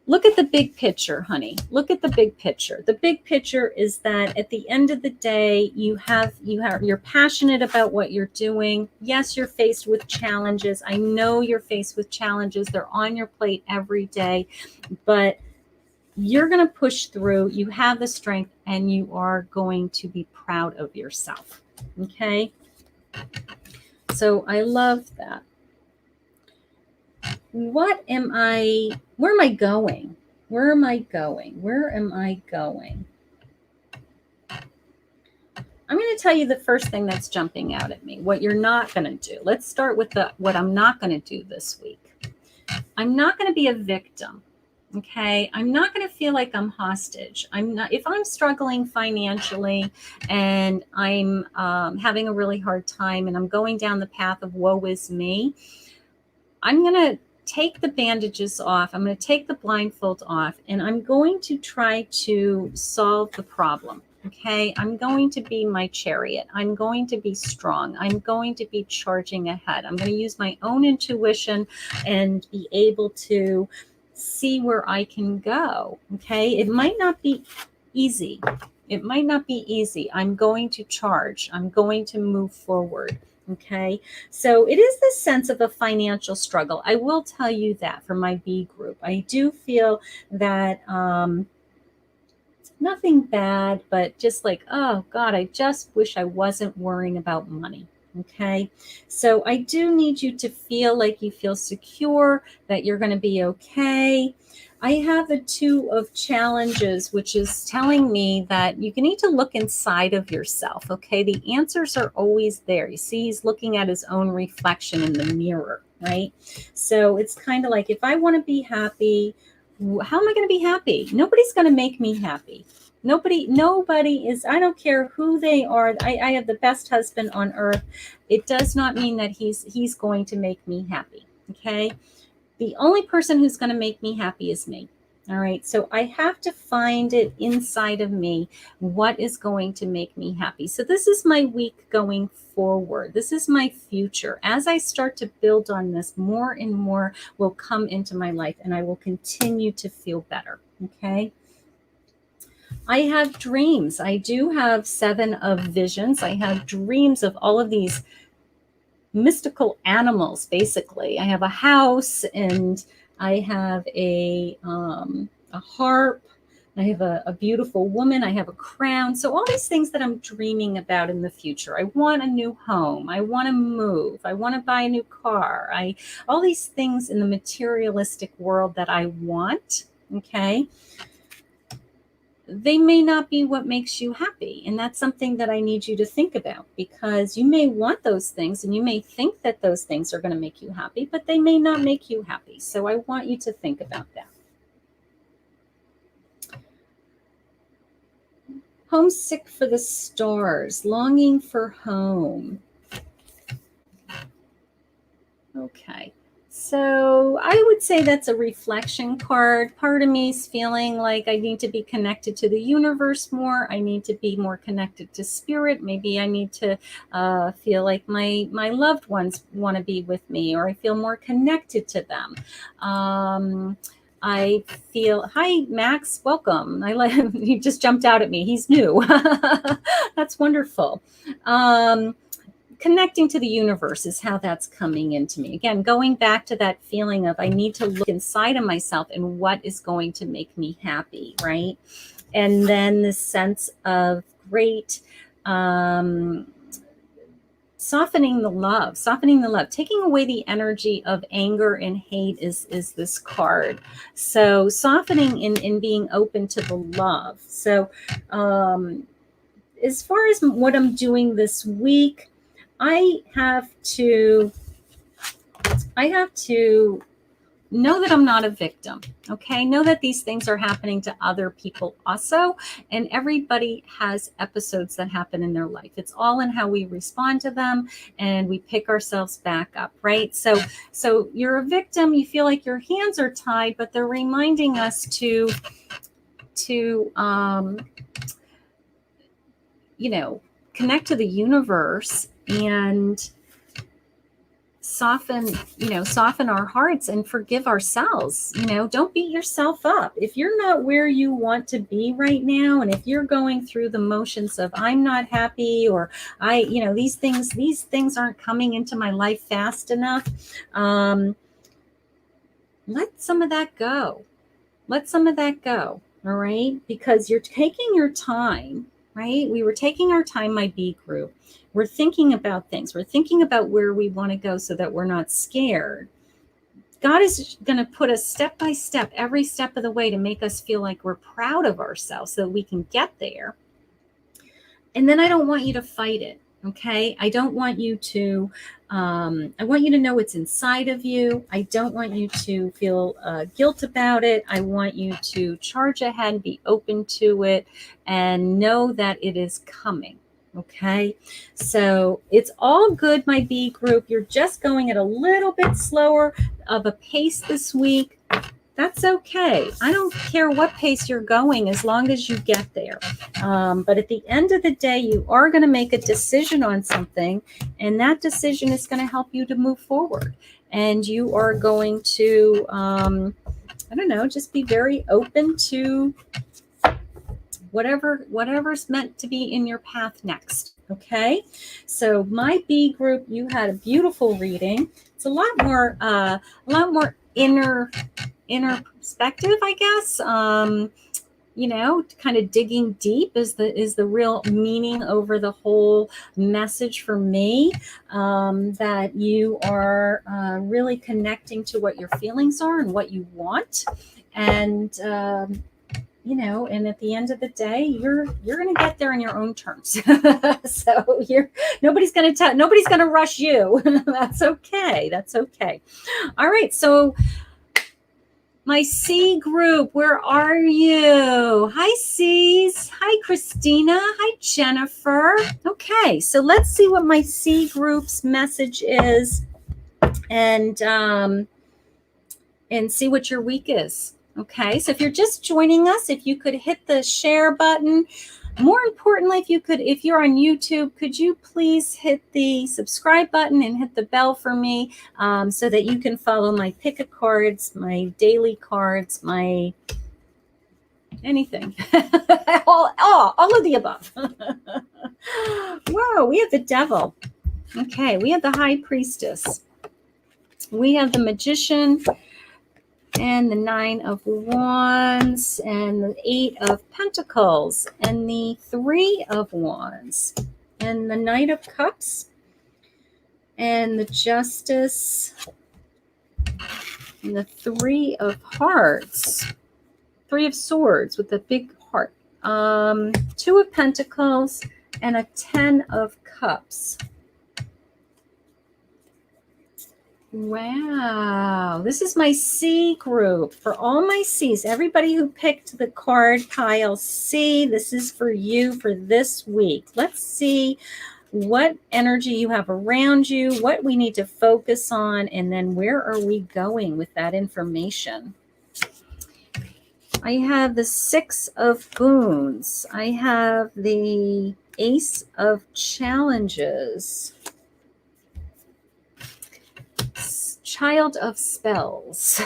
look at the big picture, honey. Look at the big picture. The big picture is that at the end of the day, you're passionate about what you're doing. Yes, you're faced with challenges. I know you're faced with challenges. They're on your plate every day, but you're going to push through. You have the strength, and you are going to be proud of yourself. Okay. So I love that. Where am I going? Where am I going? Where am I going? I'm going to tell you the first thing that's jumping out at me, what you're not going to do. Let's start with what I'm not going to do this week. I'm not going to be a victim. Okay. I'm not going to feel like I'm hostage. If I'm struggling financially and I'm having a really hard time and I'm going down the path of woe is me, I'm going to take the bandages off. I'm going to take the blindfold off, and I'm going to try to solve the problem. Okay. I'm going to be my chariot. I'm going to be strong. I'm going to be charging ahead. I'm going to use my own intuition and be able to see where I can go. Okay. It might not be easy. It might not be easy. I'm going to charge. I'm going to move forward. Okay, so it is this sense of a financial struggle. I will tell you that for my B group. I do feel that nothing bad, but just like, oh God, I just wish I wasn't worrying about money. Okay, so I do need you to feel like you feel secure, that you're going to be okay. I have the 2 of challenges, which is telling me that you need to look inside of yourself. Okay. The answers are always there. You see, he's looking at his own reflection in the mirror, right? So it's kind of like, if I want to be happy, how am I going to be happy? Nobody's going to make me happy. Nobody is, I don't care who they are. I have the best husband on earth. It does not mean that he's going to make me happy. Okay. The only person who's going to make me happy is me. All right. So I have to find it inside of me. What is going to make me happy? So this is my week going forward. This is my future. As I start to build on this, more and more will come into my life, and I will continue to feel better. Okay. I have dreams. I do have 7 of visions. I have dreams of all of these mystical animals. Basically, I have a house, and I have a harp. I have a beautiful woman. I have a crown. So all these things that I'm dreaming about in the future. I want a new home. I want to move. I want to buy a new car. All these things in the materialistic world that I want. okay, they may not be what makes you happy. And that's something that I need you to think about, because you may want those things and you may think that those things are going to make you happy, but they may not make you happy. So I want you to think about that. Homesick for the stars, longing for home. Okay. So I would say that's a reflection card. Part of me is feeling like I need to be connected to the universe more. I need to be more connected to spirit. Maybe I need to feel like my loved ones want to be with me, or I feel more connected to them. I feel, hi, Max, welcome. I let him, he just jumped out at me. He's new. That's wonderful. Connecting to the universe is how that's coming into me. Again, going back to that feeling of I need to look inside of myself and what is going to make me happy, right? And then the sense of great softening the love, taking away the energy of anger and hate is this card. So softening in being open to the love. So as far as what I'm doing this week, I have to know that I'm not a victim, okay? Know that these things are happening to other people also, and everybody has episodes that happen in their life. It's all in how we respond to them, and we pick ourselves back up, right? So you're a victim, you feel like your hands are tied, but they're reminding us to connect to the universe and soften our hearts and forgive ourselves. Don't beat yourself up. If you're not where you want to be right now, and if you're going through the motions of I'm not happy, or these things aren't coming into my life fast enough, let some of that go. All right? Because you're taking your time, right? We were taking our time, my B group. We're thinking about things. We're thinking about where we want to go so that we're not scared. God is going to put us step by step, every step of the way, to make us feel like we're proud of ourselves so that we can get there. And then I don't want you to fight it. Okay. I don't want you to, I want you to know it's inside of you. I don't want you to feel guilt about it. I want you to charge ahead, be open to it, and know that it is coming. Okay. So it's all good, my B group. You're just going at a little bit slower of a pace this week. That's okay. I don't care what pace you're going as long as you get there. But at the end of the day, you are going to make a decision on something, and that decision is going to help you to move forward. And you are going to, just be very open to whatever's meant to be in your path next. Okay. So my B group, you had a beautiful reading. It's a lot more inner perspective, I guess. Kind of digging deep is the real meaning over the whole message for me. That you are really connecting to what your feelings are and what you want, and and at the end of the day, you're going to get there on your own terms. So nobody's going to rush you. That's okay. All right. So my C group, where are you? Hi, C's. Hi, Christina. Hi, Jennifer. Okay, so let's see what my C group's message is, and see what your week is. Okay, so if you're just joining us, if you could hit the share button. More importantly, if you're on YouTube, could you please hit the subscribe button and hit the bell for me, so that you can follow my pick a cards, my daily cards, my anything, all of the above. Whoa, we have the devil. Okay, we have the high priestess. We have the magician, and the 9 of Wands, and the 8 of Pentacles, and the 3 of Wands, and the Knight of Cups, and the Justice, and the 3 of Hearts. Three of Swords with a big heart. Two of Pentacles and a 10 of Cups. Wow, this is my C group. For all my C's, everybody who picked the card pile C, this is for you for this week. Let's see what energy you have around you, what we need to focus on, and then where are we going with that information. I have the Six of Boons. I have the Ace of Challenges. Child of Spells.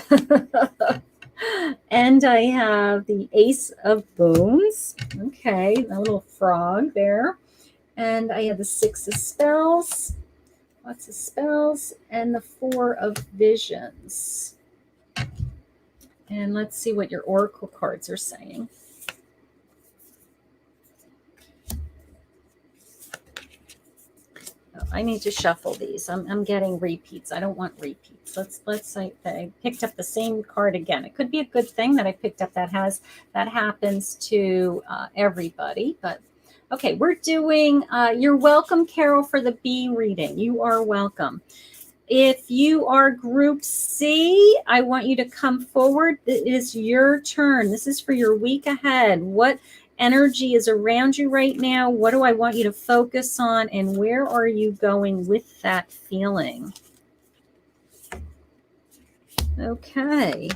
And I have the Ace of Boons. Okay, a little frog there. And I have the Six of Spells. Lots of spells. And the Four of Visions. And let's see what your oracle cards are saying. Oh, I need to shuffle these. I'm getting repeats. I don't want repeats. Let's say I picked up the same card again. It could be a good thing that I picked up that happens to everybody. But okay, we're doing. You're welcome, Carol, for the B reading. You are welcome. If you are group C, I want you to come forward. It is your turn. This is for your week ahead. What energy is around you right now? What do I want you to focus on? And where are you going with that feeling? Okay.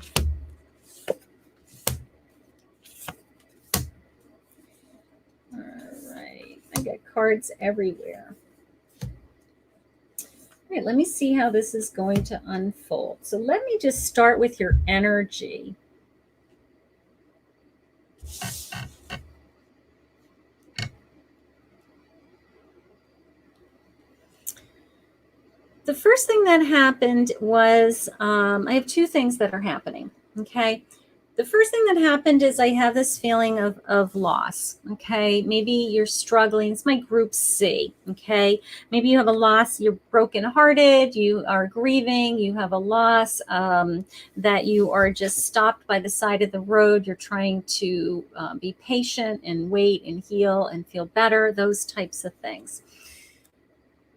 All right. I got cards everywhere. All right, let me see how this is going to unfold. So let me just start with your energy. The first thing that happened was, I have two things that are happening, okay? The first thing that happened is I have this feeling of loss, okay? Maybe you're struggling. It's my group C, okay? Maybe you have a loss. You're brokenhearted. You are grieving. You have a loss that you are just stopped by the side of the road. You're trying to be patient and wait and heal and feel better, those types of things.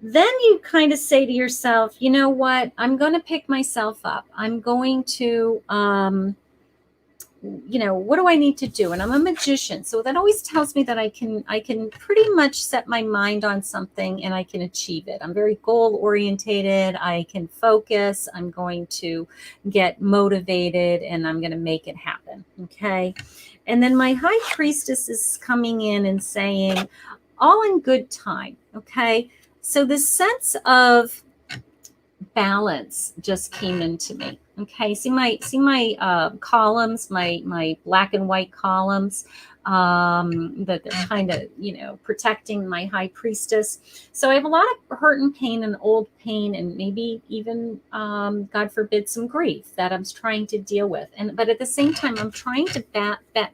Then you kind of say to yourself, you know what? I'm going to pick myself up. I'm going to, what do I need to do? And I'm a magician. So that always tells me that I can pretty much set my mind on something and I can achieve it. I'm very goal orientated. I can focus. I'm going to get motivated and I'm going to make it happen. Okay. And then my high priestess is coming in and saying, all in good time. Okay. So this sense of balance just came into me. Okay, see my columns, my black and white columns, that they're kind of protecting my high priestess. So I have a lot of hurt and pain and old pain, and maybe even God forbid some grief that I'm trying to deal with. But at the same time, I'm trying to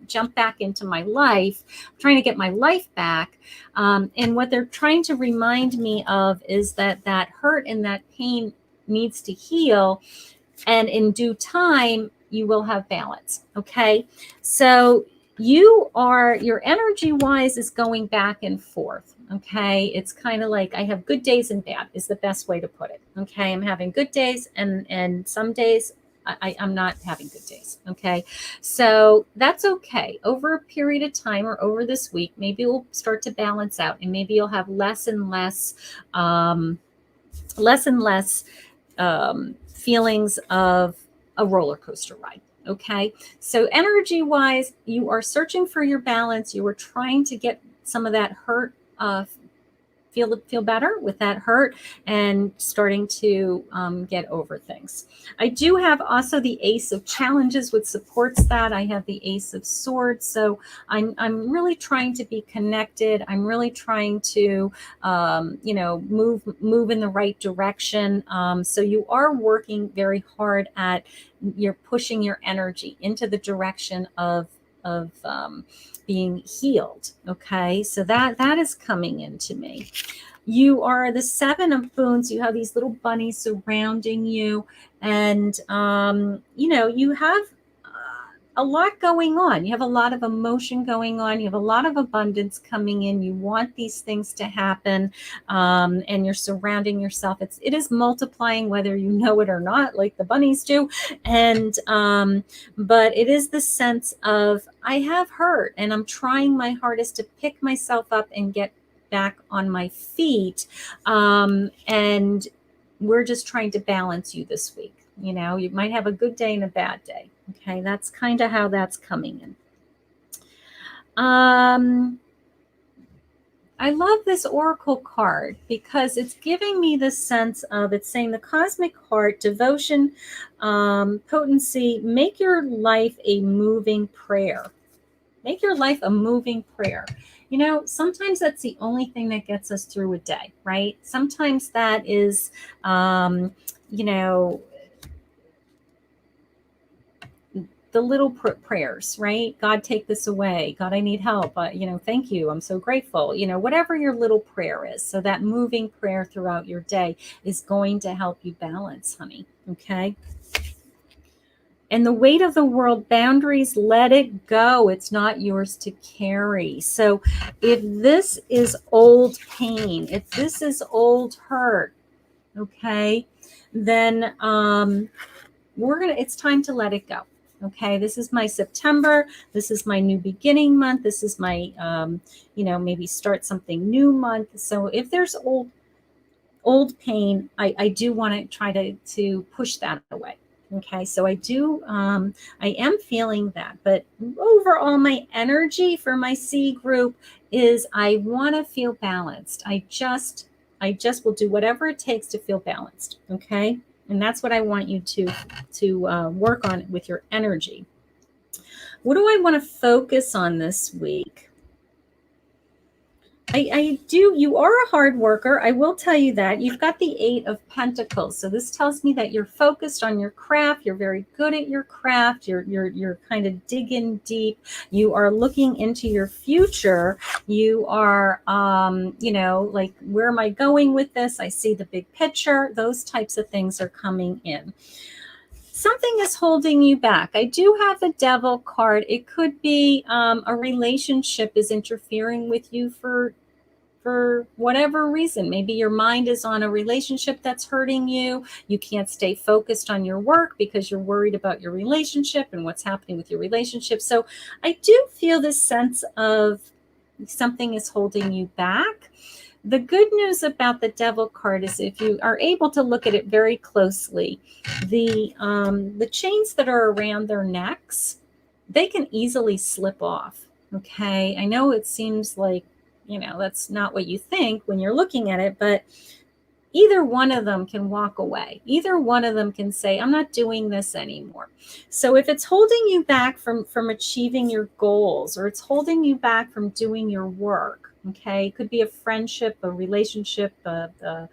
jump back into my life, I'm trying to get my life back. And what they're trying to remind me of is that hurt and that pain needs to heal, and in due time you will have balance. Okay, so your energy wise is going back and forth. Okay, it's kind of like I have good days and bad is the best way to put it. Okay, I'm having good days and some days I'm not having good days. Okay, so that's okay. Over a period of time or over this week, maybe we'll start to balance out, and maybe you'll have less and less feelings of a roller coaster ride. Okay, so energy wise, you are searching for your balance. You are trying to get some of that hurt, feel better with that hurt, and starting to get over things. I do have also the Ace of Challenges, which supports that. I have the Ace of Swords, so I'm really trying to be connected. I'm really trying to move in the right direction. So you are working very hard at you're pushing your energy into the direction of being healed. Okay, so that is coming into me. You are the Seven of Boons. You have these little bunnies surrounding you, and you have a lot going on. You have a lot of emotion going on. You have a lot of abundance coming in. You want these things to happen, and you're surrounding yourself. It is multiplying, whether you know it or not, like the bunnies do. And but it is the sense of, I have hurt, and I'm trying my hardest to pick myself up and get back on my feet. And we're just trying to balance you this week. You know, you might have a good day and a bad day. Okay, that's kind of how that's coming in. I love this Oracle card because it's giving me the sense of, it's saying the cosmic heart, devotion, potency, make your life a moving prayer. Make your life a moving prayer. You know, sometimes that's the only thing that gets us through a day, right? Sometimes that is, you know, the little prayers, right? God, take this away. God, I need help. You know, thank you. I'm so grateful. You know, whatever your little prayer is. So that moving prayer throughout your day is going to help you balance, honey. Okay. And the weight of the world, boundaries, let it go. It's not yours to carry. So if this is old pain, if this is old hurt, okay, then it's time to let it go. Okay, this is my September. This is my new beginning month. This is my, you know, maybe start something new month. So if there's old pain, I do want to try to push that away. Okay, so I am feeling that, but overall my energy for my C group is I want to feel balanced. I just will do whatever it takes to feel balanced. Okay. And that's what I want you to work on with your energy. What do I want to focus on this week? You are a hard worker. I will tell you that. You've got the 8 of Pentacles. So this tells me that you're focused on your craft. You're very good at your craft. You're kind of digging deep. You are looking into your future. You are, you know, like, where am I going with this? I see the big picture. Those types of things are coming in. Something is holding you back. I do have the Devil card. It could be a relationship is interfering with you for whatever reason. Maybe your mind is on a relationship that's hurting you. You can't stay focused on your work because you're worried about your relationship and what's happening with your relationship. So I do feel this sense of something is holding you back. The good news about the Devil card is, if you are able to look at it very closely, the chains that are around their necks, they can easily slip off. Okay, I know it seems like, you know, that's not what you think when you're looking at it, but either one of them can walk away. Either one of them can say, I'm not doing this anymore. So if it's holding you back from achieving your goals, or it's holding you back from doing your work, okay, it could be a friendship, a relationship, a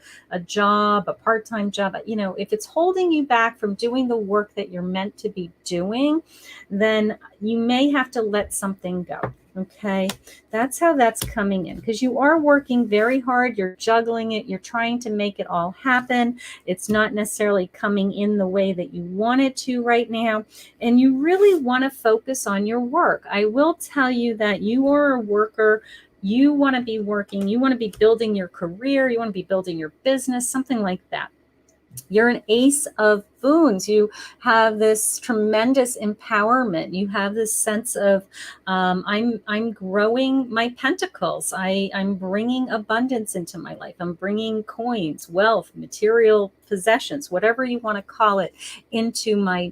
job, a part-time job. You know, if it's holding you back from doing the work that you're meant to be doing, then you may have to let something go. Okay, that's how that's coming in, because you are working very hard. You're juggling it. You're trying to make it all happen. It's not necessarily coming in the way that you want it to right now. And you really want to focus on your work. I will tell you that you are a worker. You want to be working. You want to be building your career. You want to be building your business, something like that. You're an Ace of Spoons. You have this tremendous empowerment. You have this sense of, I'm growing my pentacles. I'm bringing abundance into my life. I'm bringing coins, wealth, material possessions, whatever you want to call it, into my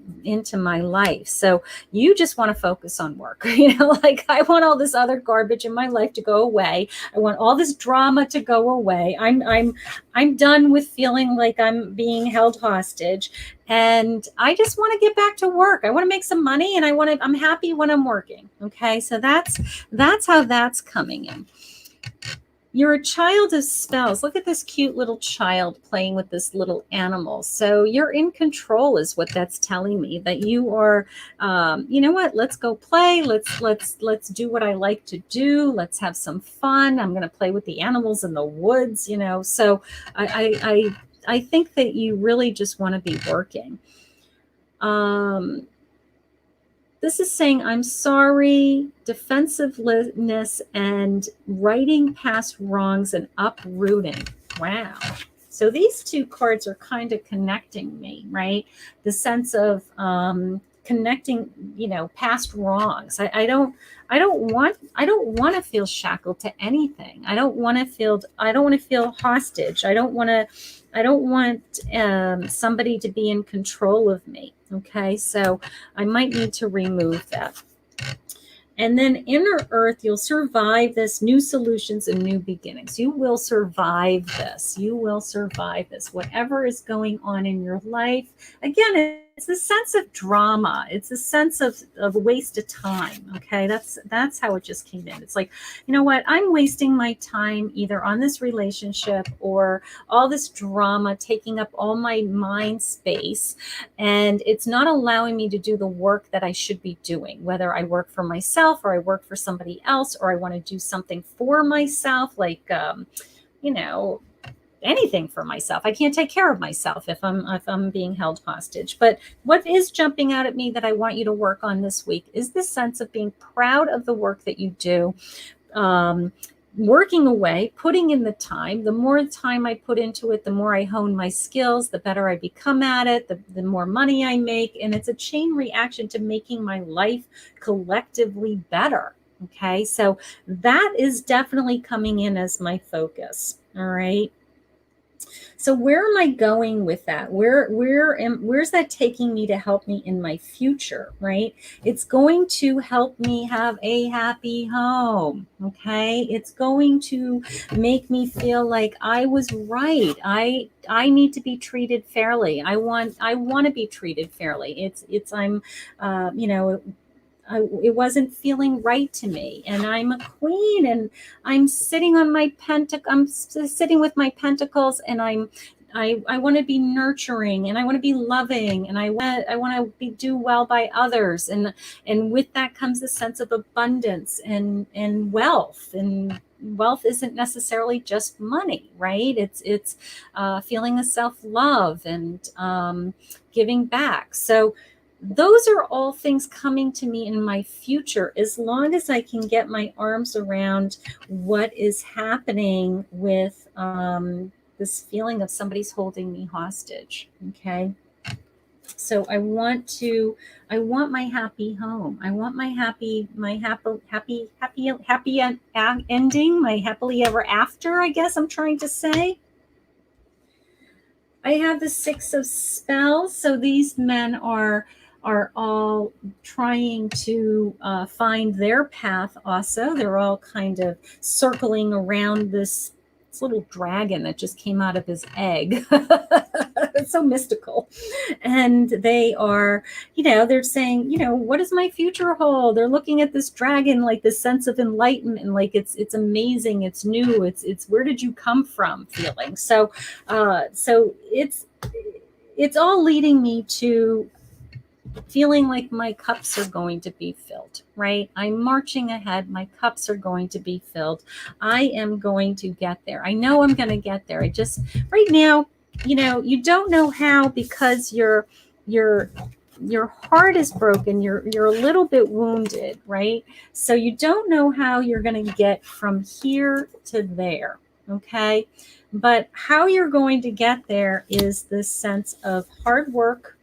life. So you just want to focus on work. You know, like, I want all this other garbage in my life to go away. I want all this drama to go away. I'm done with feeling like I'm being held hostage, and I just want to get back to work. I want to make some money, and I'm happy when I'm working. Okay, so that's how that's coming in. You're a child of spells. Look at this cute little child playing with this little animal. So you're in control, is what that's telling me. That you are, you know what? Let's go play. Let's do what I like to do. Let's have some fun. I'm going to play with the animals in the woods. You know, so I think that you really just want to be working. This is saying, I'm sorry, defensiveness, and righting past wrongs and uprooting. Wow. So these two cards are kind of connecting me, right? The sense of connecting, past wrongs. I don't want to feel shackled to anything. I don't want to feel hostage. I don't want somebody to be in control of me. Okay, so I might need to remove that. And then inner earth, you'll survive this. New solutions and new beginnings. You will survive this. You will survive this. Whatever is going on in your life. Again, it's a sense of drama. It's a sense of a waste of time. Okay, that's how it just came in. It's like, you know what? I'm wasting my time either on this relationship or all this drama taking up all my mind space, and it's not allowing me to do the work that I should be doing, whether I work for myself or I work for somebody else, or I want to do something for myself, like anything for myself. I can't take care of myself if I'm being held hostage. But what is jumping out at me that I want you to work on this week is this sense of being proud of the work that you do. Working away, putting in the time. The more time I put into it, the more I hone my skills, the better I become at it, the more money I make. And it's a chain reaction to making my life collectively better. Okay, so that is definitely coming in as my focus. All right. So where am I going with that? Where's that taking me to help me in my future, right? It's going to help me have a happy home, okay? It's going to make me feel like I was right. I need to be treated fairly. I want to be treated fairly. It wasn't feeling right to me, and I'm a queen, and I'm sitting on my I'm sitting with my pentacles, and I want to be nurturing, and I want to be loving, and I want to do well by others, and with that comes a sense of abundance and wealth. And wealth isn't necessarily just money, right? It's feeling a self-love and giving back. So those are all things coming to me in my future, as long as I can get my arms around what is happening with this feeling of somebody's holding me hostage. Okay. So I want my happy home. I want my happy ending, my happily ever after, I guess I'm trying to say. I have the 6 of spells. So these men are all trying to find their path also. They're all kind of circling around this little dragon that just came out of his egg. It's so mystical. And they are, they're saying, what does my future hold? They're looking at this dragon like this sense of enlightenment, like it's amazing, it's new, it's where did you come from feeling. So it's all leading me to feeling like my cups are going to be filled, right? I'm marching ahead. My cups are going to be filled. I am going to get there. I know I'm going to get there. I just, right now, you don't know how, because your heart is broken. You're a little bit wounded, right? So you don't know how you're going to get from here to there. Okay. But how you're going to get there is this sense of hard work,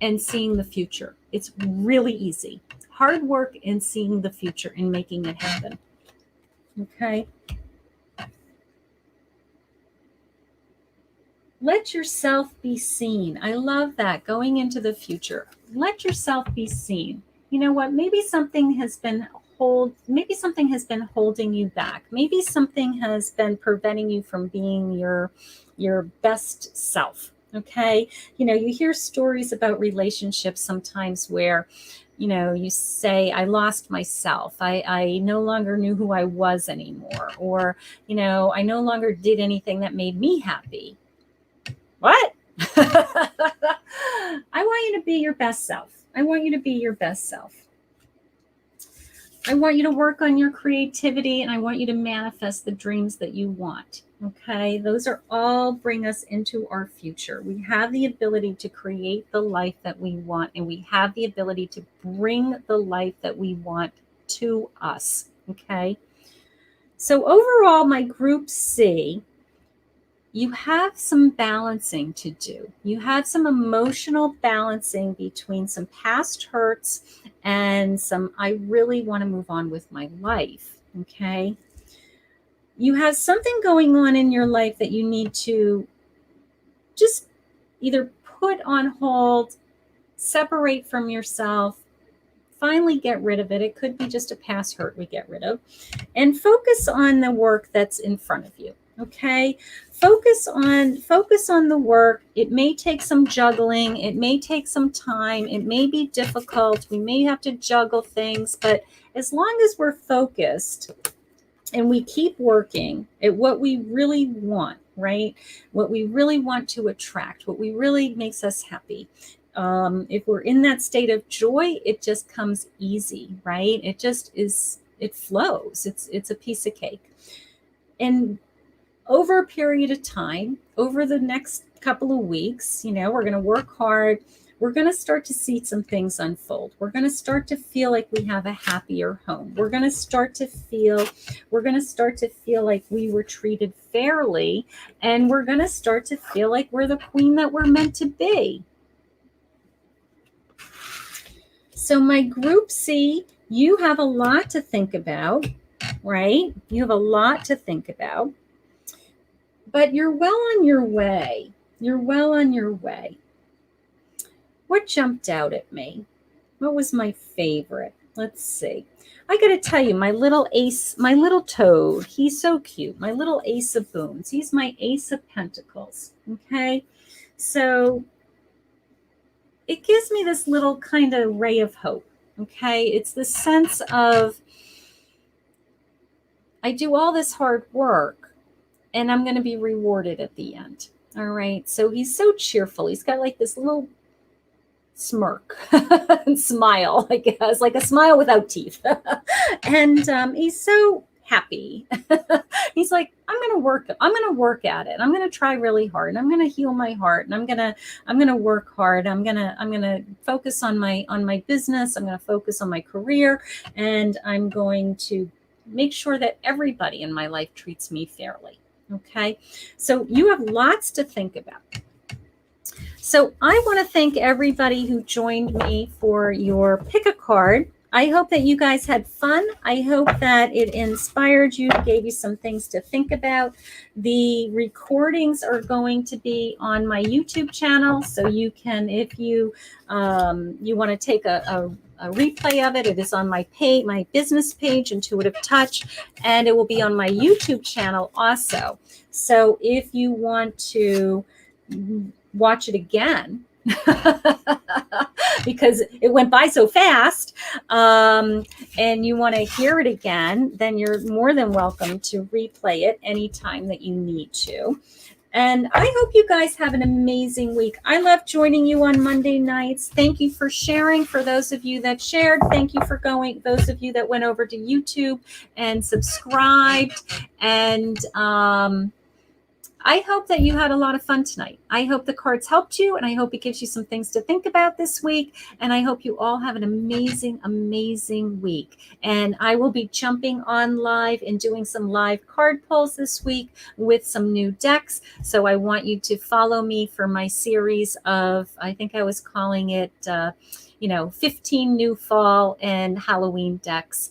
and seeing the future. It's really easy. Hard work and seeing the future and making it happen. Okay. Let yourself be seen. I love that. Going into the future. Let yourself be seen. You know what? Maybe something has been holding you back. Maybe something has been preventing you from being your best self. Okay. You hear stories about relationships sometimes where, you say, I lost myself. I no longer knew who I was anymore. Or, I no longer did anything that made me happy. What? I want you to be your best self. I want you to be your best self. I want you to work on your creativity, and I want you to manifest the dreams that you want. Okay, those are all bring us into our future. We have the ability to create the life that we want, and we have the ability to bring the life that we want to us. Okay, so overall, my group C, you have some balancing to do. You have some emotional balancing between some past hurts and some, I really want to move on with my life. Okay, you have something going on in your life that you need to just either put on hold, separate from yourself, finally get rid of it. It could be just a past hurt we get rid of, and focus on the work that's in front of you. Okay, focus on the work. It may take some juggling, it may take some time, it may be difficult, we may have to juggle things, but as long as we're focused and we keep working at what we really want, right? What we really want to attract, what we really makes us happy. If we're in that state of joy, it just comes easy, right? It just is, it flows. It's a piece of cake. And over a period of time, over the next couple of weeks, we're going to work hard. We're going to start to see some things unfold. We're going to start to feel like we have a happier home. We're going to start to feel like we were treated fairly, and we're going to start to feel like we're the queen that we're meant to be. So my group C, you have a lot to think about, right? You have a lot to think about, but you're well on your way. You're well on your way. What jumped out at me? What was my favorite? Let's see. I got to tell you, my little ace, my little toad, he's so cute. My little ace of boons. He's my ace of pentacles. Okay. So it gives me this little kind of ray of hope. Okay. It's the sense of, I do all this hard work and I'm going to be rewarded at the end. All right. So he's so cheerful. He's got like this little smirk and smile, I guess, like a smile without teeth. And he's so happy. He's like, I'm going to work at it. I'm going to try really hard. I'm going to heal my heart, and I'm going to work hard. I'm going to focus on my business. I'm going to focus on my career, and I'm going to make sure that everybody in my life treats me fairly. Okay. So you have lots to think about. So I want to thank everybody who joined me for your pick a card. I hope that you guys had fun. I hope that it inspired you, gave you some things to think about. The recordings are going to be on my YouTube channel, so you can, if you want to take a replay of it, it is on my page, my business page, Intuitive Touch, and it will be on my YouTube channel also. So if you want to watch it again, because it went by so fast, and you want to hear it again, then you're more than welcome to replay it anytime that you need to. And I hope you guys have an amazing week. I love joining you on Monday nights. Thank you for sharing. For those of you that shared, thank you for going. Those of you that went over to YouTube and subscribed. And I hope that you had a lot of fun tonight. I hope the cards helped you, and I hope it gives you some things to think about this week. And I hope you all have an amazing, amazing week. And I will be jumping on live and doing some live card pulls this week with some new decks. So I want you to follow me for my series of, I think I was calling it, 15 new fall and Halloween decks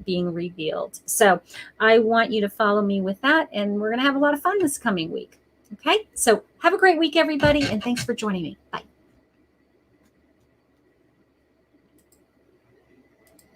being revealed. So I want you to follow me with that, and we're going to have a lot of fun this coming week. Okay, so have a great week, everybody, and thanks for joining me. Bye.